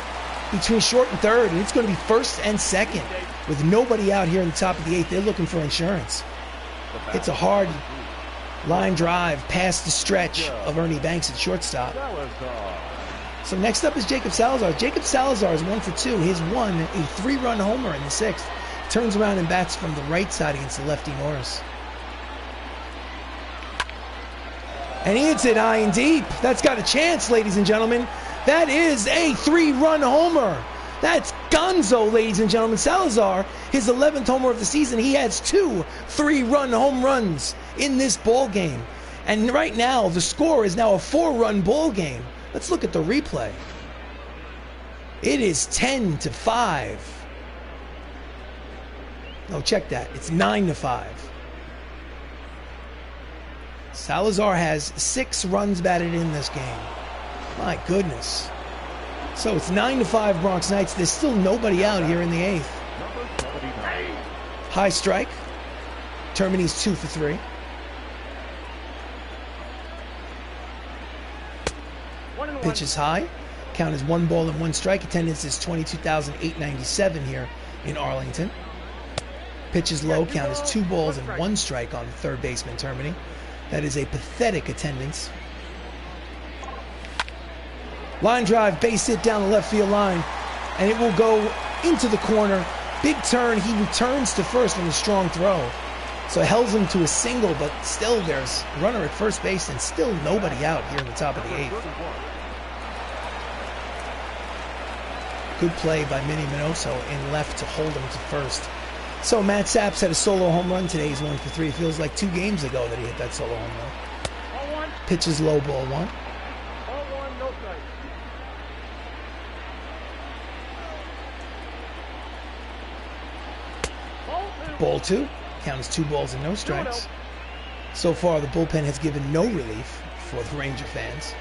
[SPEAKER 1] between short and third, and it's going to be first and second with nobody out here in the top of the 8th. They're looking for insurance. It's a hard line drive past the stretch of Ernie Banks at shortstop. So next up is Jacob Salazar. Jacob Salazar is 1 for 2. His 1, a 3-run homer in the 6th. Turns around and bats from the right side against the lefty Norris. And he hits it high and deep. That's got a chance, ladies and gentlemen. That is a 3-run homer. That's gonzo, ladies and gentlemen. Salazar, his 11th homer of the season. He has 2 3-run home runs in this ball game. And right now, the score is now a 4-run ball game. Let's look at the replay. It is 10-5. No, check that. It's 9-5. Salazar has 6 runs batted in this game. My goodness. So it's 9-5 Bronx Knights. There's still nobody out here in the 8th. High strike. Termini's 2 for 3. Pitch is high. Count is 1 ball and 1 strike. Attendance is 22,897 here in Arlington. Pitch is low. Count is 2 balls and 1 strike on the third baseman, Termini. That is a pathetic attendance. Line drive, base hit down the left field line, and it will go into the corner. Big turn. He returns to first on a strong throw. So it holds him to a single, but still there's a runner at first base and still nobody out here in the top of the 8th. Good play by Minnie Minoso in left to hold him to first. So Matt Saps had a solo home run today. He's 1 for 3. It feels like 2 games ago that he hit that solo home run. Pitches low, ball 1.
[SPEAKER 3] Ball 1, no strike.
[SPEAKER 1] Ball 2. Count is 2 balls and no strikes. So far, the bullpen has given no relief for the Ranger fans.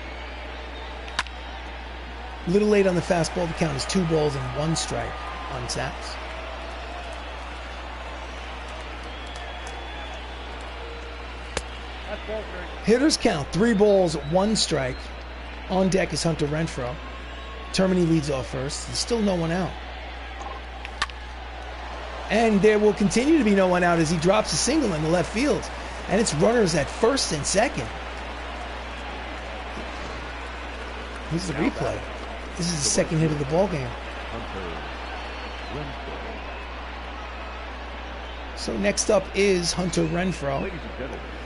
[SPEAKER 1] A little late on the fastball. The count is 2 balls and 1 strike on Saps. Hitters count 3 balls, 1 strike. On deck is Hunter Renfroe. Termini leads off first. There's still no one out. And there will continue to be no one out as he drops a single in the left field. And it's runners at first and second. Here's the replay. This is the second hit of the ball game. So next up is Hunter Renfroe.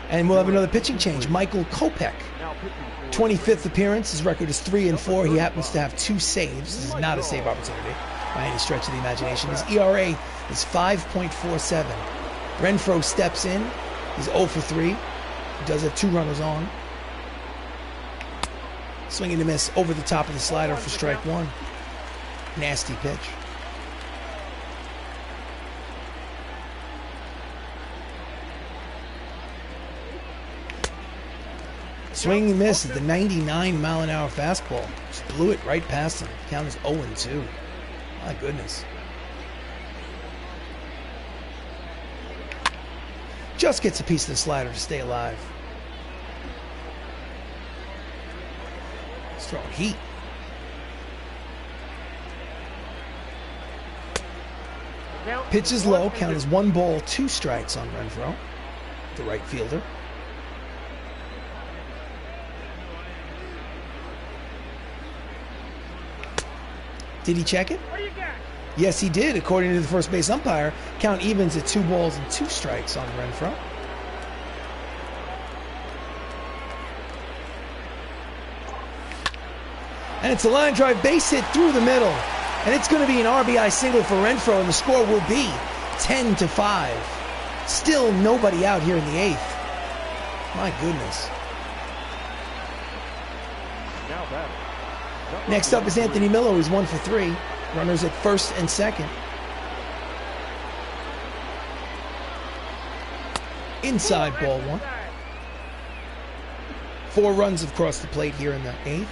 [SPEAKER 1] And we'll have another pitching change. Michael Kopech. 25th appearance. His record is 3-4. He happens to have 2 saves. This is not a save opportunity by any stretch of the imagination. His ERA is 5.47. Renfroe steps in. He's 0 for 3. He does have 2 runners on. Swing and a miss over the top of the slider for strike 1. Nasty pitch. Swing and miss at the 99-mile-an-hour fastball. Just blew it right past him. Count is 0-2. My goodness. Just gets a piece of the slider to stay alive. He's throwing heat. Pitch is low. Count is 1 ball, 2 strikes on Renfroe, the right fielder. Did he check it?
[SPEAKER 3] What do you got?
[SPEAKER 1] Yes, he did. According to the first base umpire, count evens at 2 balls and 2 strikes on Renfroe. And it's a line drive base hit through the middle. And it's going to be an RBI single for Renfroe, and the score will be 10-5. Still nobody out here in the 8th. My goodness.
[SPEAKER 2] Now batting.
[SPEAKER 1] Next up is Anthony Miller, who's 1 for 3. Runners at first and second. Inside ball 1. 4 runs across the plate here in the 8th.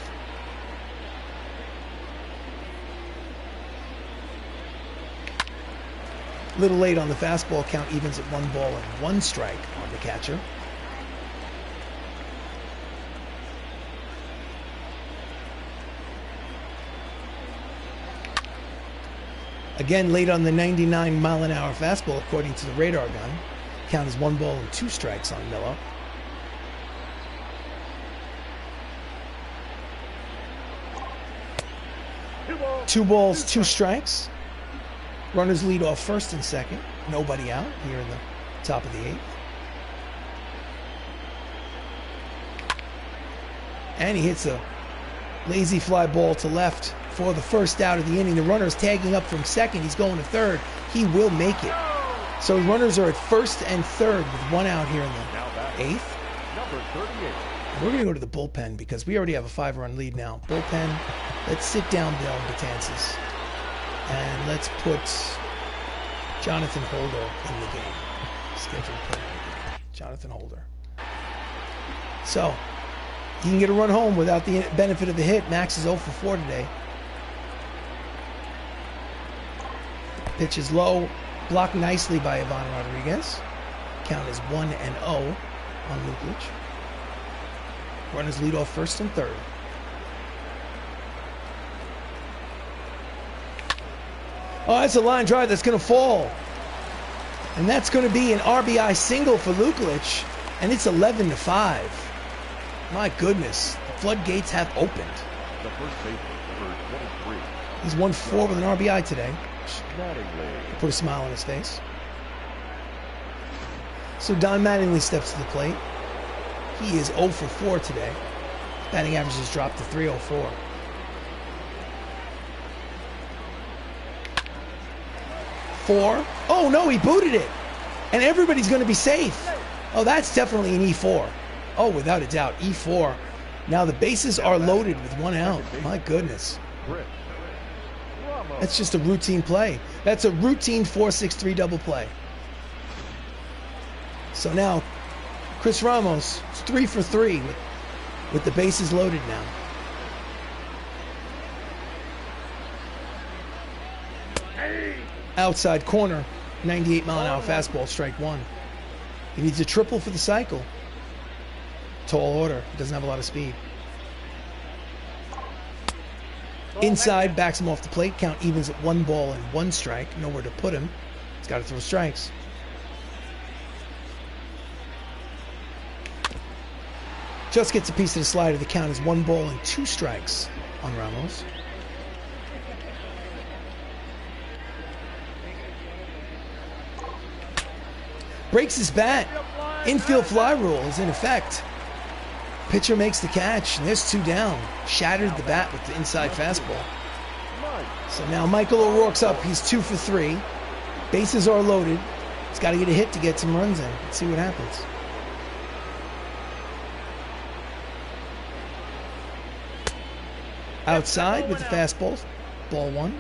[SPEAKER 1] Little late on the fastball. Count evens at 1 ball and 1 strike on the catcher. Again, late on the 99-mile-an-hour fastball, according to the radar gun. Count is 1 ball and 2 strikes on Miller. Two balls, 2 strikes. Runners lead off first and second. Nobody out here in the top of the 8th. And he hits a lazy fly ball to left for the first out of the inning. The runner's tagging up from second. He's going to third. He will make it. So runners are at first and third with 1 out here in the 8th.
[SPEAKER 2] Number 38.
[SPEAKER 1] We're going to go to the bullpen because we already have a 5-run lead now. Bullpen, let's sit down Dale Betances. And let's put Jonathan Holder in the game. Scheduled play. Jonathan Holder. So, he can get a run home without the benefit of the hit. Max is 0 for 4 today. Pitch is low. Blocked nicely by Ivan Rodriguez. Count is 1-0 on Luklitch. Runners lead off first and third. Oh, that's a line drive that's going to fall. And that's going to be an RBI single for Luklitch, and it's 11-5. My goodness, the floodgates have opened.
[SPEAKER 2] The first baseman, number 23.
[SPEAKER 1] He's 1-4 with an RBI today.
[SPEAKER 2] Mattingly.
[SPEAKER 1] Put a smile on his face. So Don Mattingly steps to the plate. He is 0 for 4 today. Batting average has dropped to .304. Four. Oh no, he booted it. And everybody's going to be safe. Oh, that's definitely an E4. Oh, without a doubt, E4. Now the bases are loaded with 1 out. My goodness. That's just a routine play. That's a routine 4-6-3 double play. So now, Chris Ramos is 3 for 3 with the bases loaded now. Outside corner, 98-mile-an-hour fastball, strike 1. He needs a triple for the cycle. Tall order, doesn't have a lot of speed. Inside, backs him off the plate. Count evens at 1 ball and 1 strike. Nowhere to put him. He's got to throw strikes. Just gets a piece of the slider. The count is 1 ball and 2 strikes on Ramos. Breaks his bat. Infield fly rule is in effect. Pitcher makes the catch, and there's 2 down. Shattered the bat with the inside fastball. So now Michael O'Rourke's up. He's 2 for 3. Bases are loaded. He's got to get a hit to get some runs in. Let's see what happens. Outside with the fastball. Ball 1.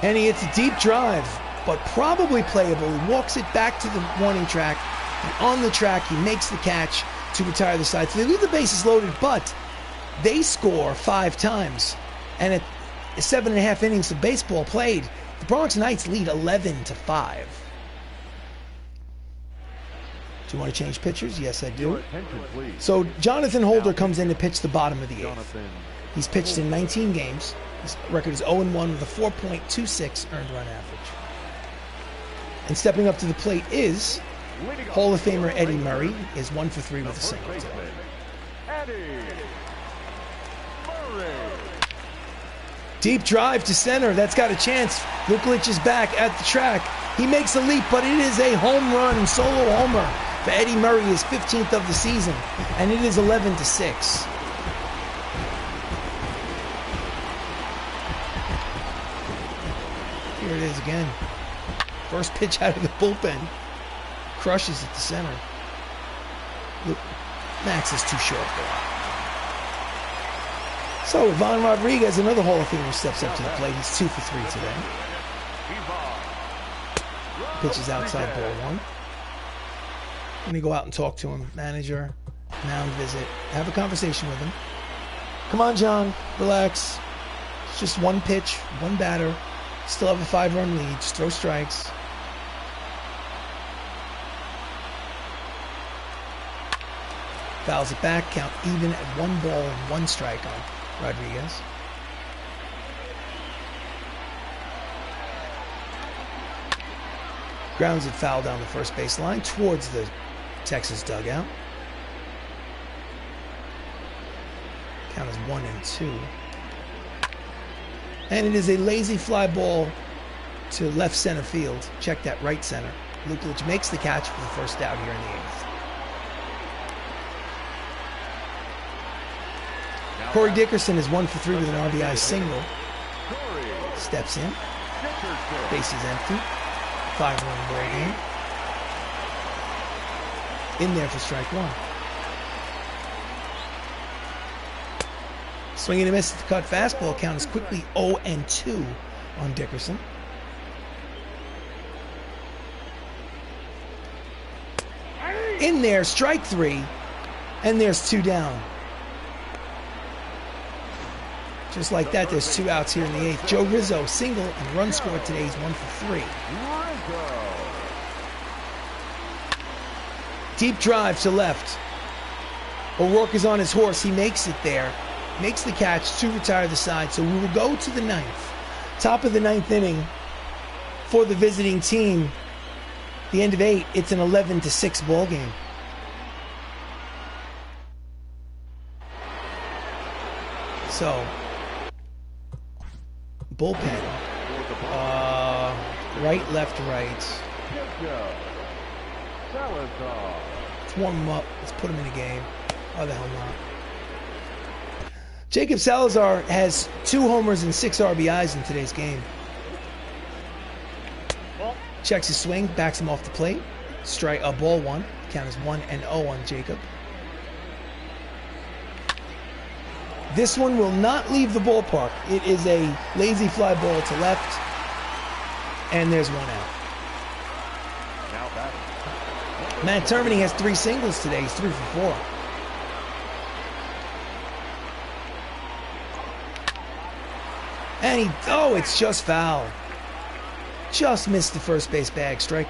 [SPEAKER 1] And he hits a deep drive, but probably playable. He walks it back to the warning track. And on the track, he makes the catch to retire the side. So they leave the bases loaded, but they score 5 times. And at 7.5 innings of baseball played, the Bronx Knights lead 11-5. Do you want to change pitchers? Yes, I do. So Jonathan Holder comes in to pitch the bottom of the 8th. He's pitched in 19 games. His record is 0-1 with a 4.26 earned run average. And stepping up to the plate is Hall of Famer Eddie Murray, is 1 for 3 with a single today. Deep drive to center. That's got a chance. Luklitch is back at the track. He makes a leap, but it is a home run, solo homer for Eddie Murray, his 15th of the season. And it is 11-6. Here it is again. First pitch out of the bullpen. Crushes it to center. Look, Max is too short there. So, Ivan Rodriguez, another Hall of Famer, steps up to the plate. He's 2 for 3 today. Pitches outside, ball 1. Let me go out and talk to him. Manager, mound visit. Have a conversation with him. Come on, John. Relax. It's just 1 pitch, 1 batter. Still have a 5-run lead. Just throw strikes. Fouls it back. Count even at 1 ball and 1 strike on Rodriguez. Grounds it foul down the first base line towards the Texas dugout. Count is 1-2. And it is a lazy fly ball to left center field. Check that, right center. Luklitch makes the catch for the first out here in the 8th. Corey Dickerson is 1 for 3 with an RBI single. Steps in. Base is empty. 5-run ball game. In there for strike 1. Swinging and miss at the cut fastball. Count is quickly 0-2 on Dickerson. In there, strike 3. And there's 2 down. Just like that, there's 2 outs here in the 8th. Joe Rizzo, single, and run scored today is 1 for 3. Deep drive to left. O'Rourke is on his horse. He makes it there. Makes the catch to retire the side. So we will go to the 9th. Top of the 9th inning for the visiting team. The end of 8. It's an 11-6 ball game. So, bullpen. Right, left, right.
[SPEAKER 2] Salazar.
[SPEAKER 1] Let's warm him up. Let's put him in a game. Oh, the hell not. Jacob Salazar has 2 homers and 6 RBIs in today's game. Checks his swing, backs him off the plate. Strike, ball 1. Count is 1-0 on Jacob. This one will not leave the ballpark. It is a lazy fly ball to left. And there's 1 out. Matt Termini has 3 singles today. He's 3 for 4. And it's just foul. Just missed the first base bag. Strike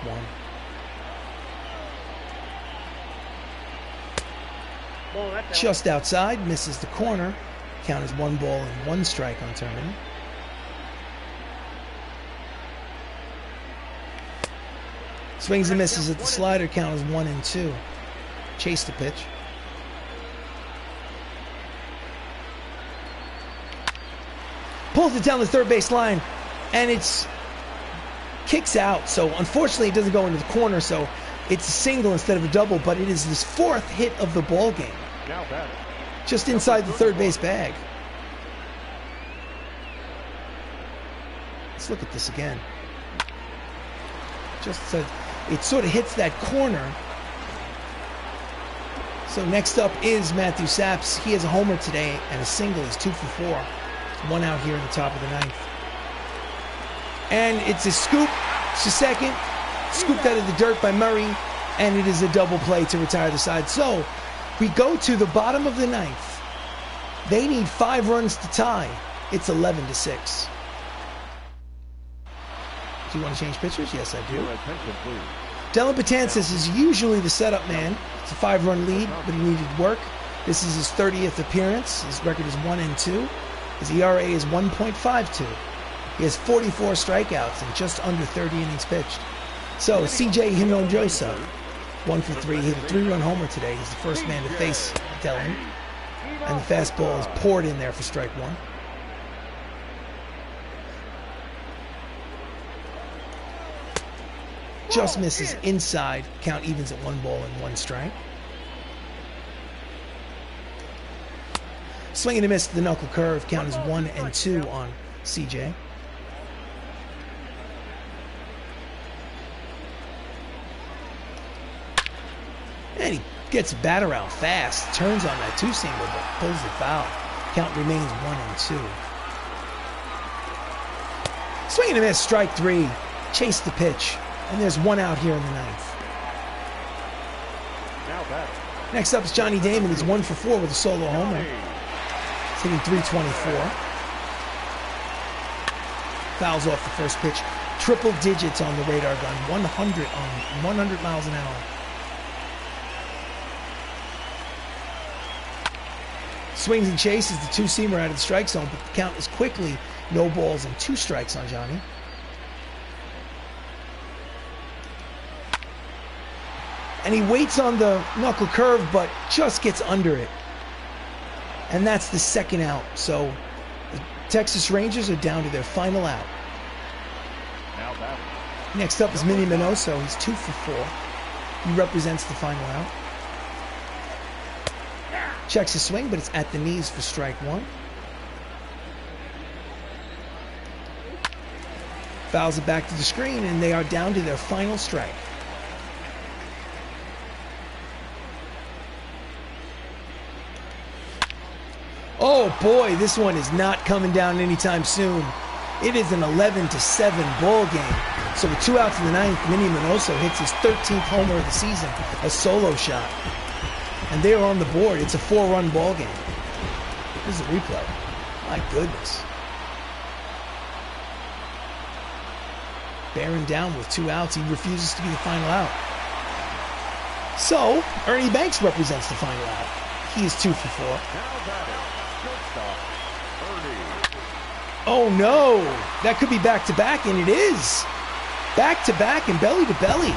[SPEAKER 1] 1. Just outside, misses the corner. Count is 1 ball and 1 strike on Termini. Swings and misses at the slider. Count is 1-2. Chase the pitch. Pulls it down the third base line, and it's kicks out. So unfortunately, it doesn't go into the corner. So it's a single instead of a double. But it is his 4th hit of the ball game. Just inside the third base bag. Let's look at this again. It sort of hits that corner. So next up is Matthew Saps. He has a homer today and a single. He's 2 for 4. 1 out here in the top of the 9th. And it's a scoop to second. Scooped out of the dirt by Murray. And it is a double play to retire the side. So we go to the bottom of the 9th. They need 5 runs to tie. It's 11-6. Do you want to change pitchers? Yes, I do. Dylan Betances is usually the setup man. It's a 5-run lead, but he needed work. This is his 30th appearance. His record is 1-2. His ERA is 1.52. He has 44 strikeouts and just under 30 innings pitched. So CJ Hinojosa, 1 for 3. He hit a 3-run homer today. He's the first man to face Dylan. And the fastball is poured in there for strike 1. Just misses inside. Count evens at 1 ball and 1 strike. Swing and a miss to the knuckle curve. Count is 1-2 on CJ. And he gets a bat around fast. Turns on that 2-seamer, but pulls the foul. Count remains 1-2. Swing and a miss. Strike 3. Chase the pitch. And there's 1 out here in the 9th. Next up is Johnny Damon. He's 1 for 4 with a solo homer. He's hitting .324. Fouls off the first pitch. Triple digits on the radar gun. 100 miles an hour. Swings and chases the 2-seamer out of the strike zone, but the count is quickly no balls and 2 strikes on Johnny. And he waits on the knuckle curve, but just gets under it. And that's the 2nd out. So the Texas Rangers are down to their final out. Next up is Minnie Minoso. He's 2 for 4. He represents the final out. Checks his swing, but it's at the knees for strike 1. Fouls it back to the screen, and they are down to their final strike. Oh boy, this one is not coming down anytime soon. It is an 11-7 ball game. So with 2 outs in the 9th, Minnie Minoso hits his 13th homer of the season, a solo shot. And they're on the board. It's a 4-run ball game. This is a replay. My goodness. Bearing down with 2 outs. He refuses to be the final out. So, Ernie Banks represents the final out. He is 2 for 4.
[SPEAKER 2] Now batting, shortstop, Ernie.
[SPEAKER 1] Oh no, that could be back-to-back, and it is. Back-to-back and belly-to-belly.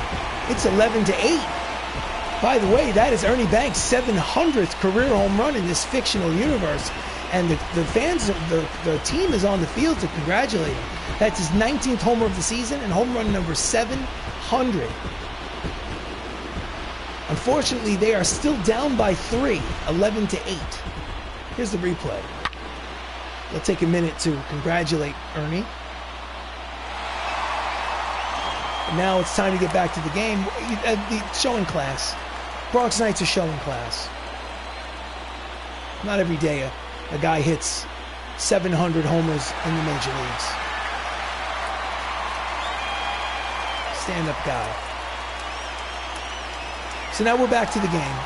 [SPEAKER 1] It's 11-8. By the way, that is Ernie Banks' 700th career home run in this fictional universe. And the fans, the team is on the field to congratulate him. That's his 19th homer of the season and home run number 700. Unfortunately, they are still down by 3, 11-8. Here's the replay. We'll take a minute to congratulate Ernie. And now it's time to get back to the game. The showing class. Bronx Knights are showing class. Not every day a guy hits 700 homers in the major leagues. Stand-up guy. So now we're back to the game.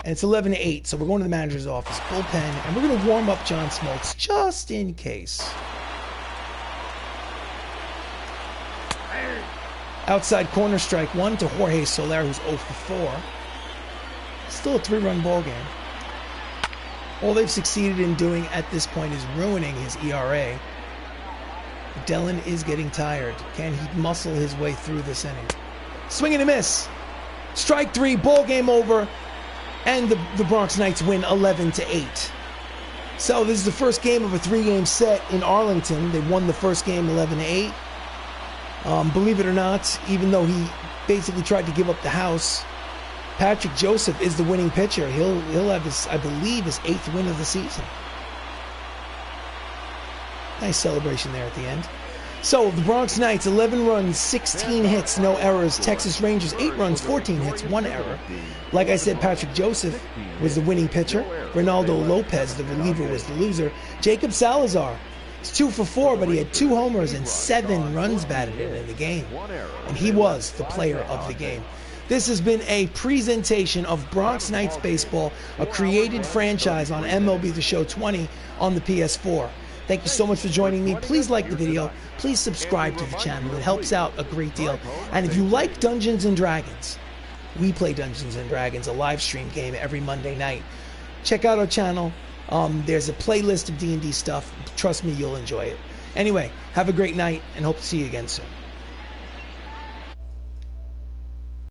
[SPEAKER 1] And it's 11-8, so we're going to the manager's office, bullpen, and we're going to warm up John Smoltz just in case. Outside corner, strike 1 to Jorge Soler, who's 0 for 4. Still a 3-run ball game. All they've succeeded in doing at this point is ruining his ERA. Dellin is getting tired. Can he muscle his way through this inning? Swing and a miss. Strike 3, ball game over, and the Bronx Knights win 11-8. So this is the first game of a 3-game set in Arlington. They won the first game 11-8. Believe it or not, even though he basically tried to give up the house, Patrick Joseph is the winning pitcher. He'll have his, I believe, his 8th win of the season. Nice celebration there at the end. So the Bronx Knights, 11 runs, 16 hits, no errors. Texas Rangers, 8 runs, 14 hits, 1 error. Like I said, Patrick Joseph was the winning pitcher. Ronaldo Lopez, the reliever, was the loser. Jacob Salazar, he's 2 for 4, but he had 2 homers and 7 runs batted in the game. And he was the player of the game. This has been a presentation of Bronx Knights Baseball, a created franchise on MLB The Show 20 on the PS4. Thank you so much for joining me. Please like the video. Please subscribe to the channel. It helps out a great deal. And if you like Dungeons & Dragons, we play Dungeons & Dragons, a live stream game every Monday night. Check out our channel. There's a playlist of D&D stuff. Trust me, you'll enjoy it. Anyway, have a great night and hope to see you again soon.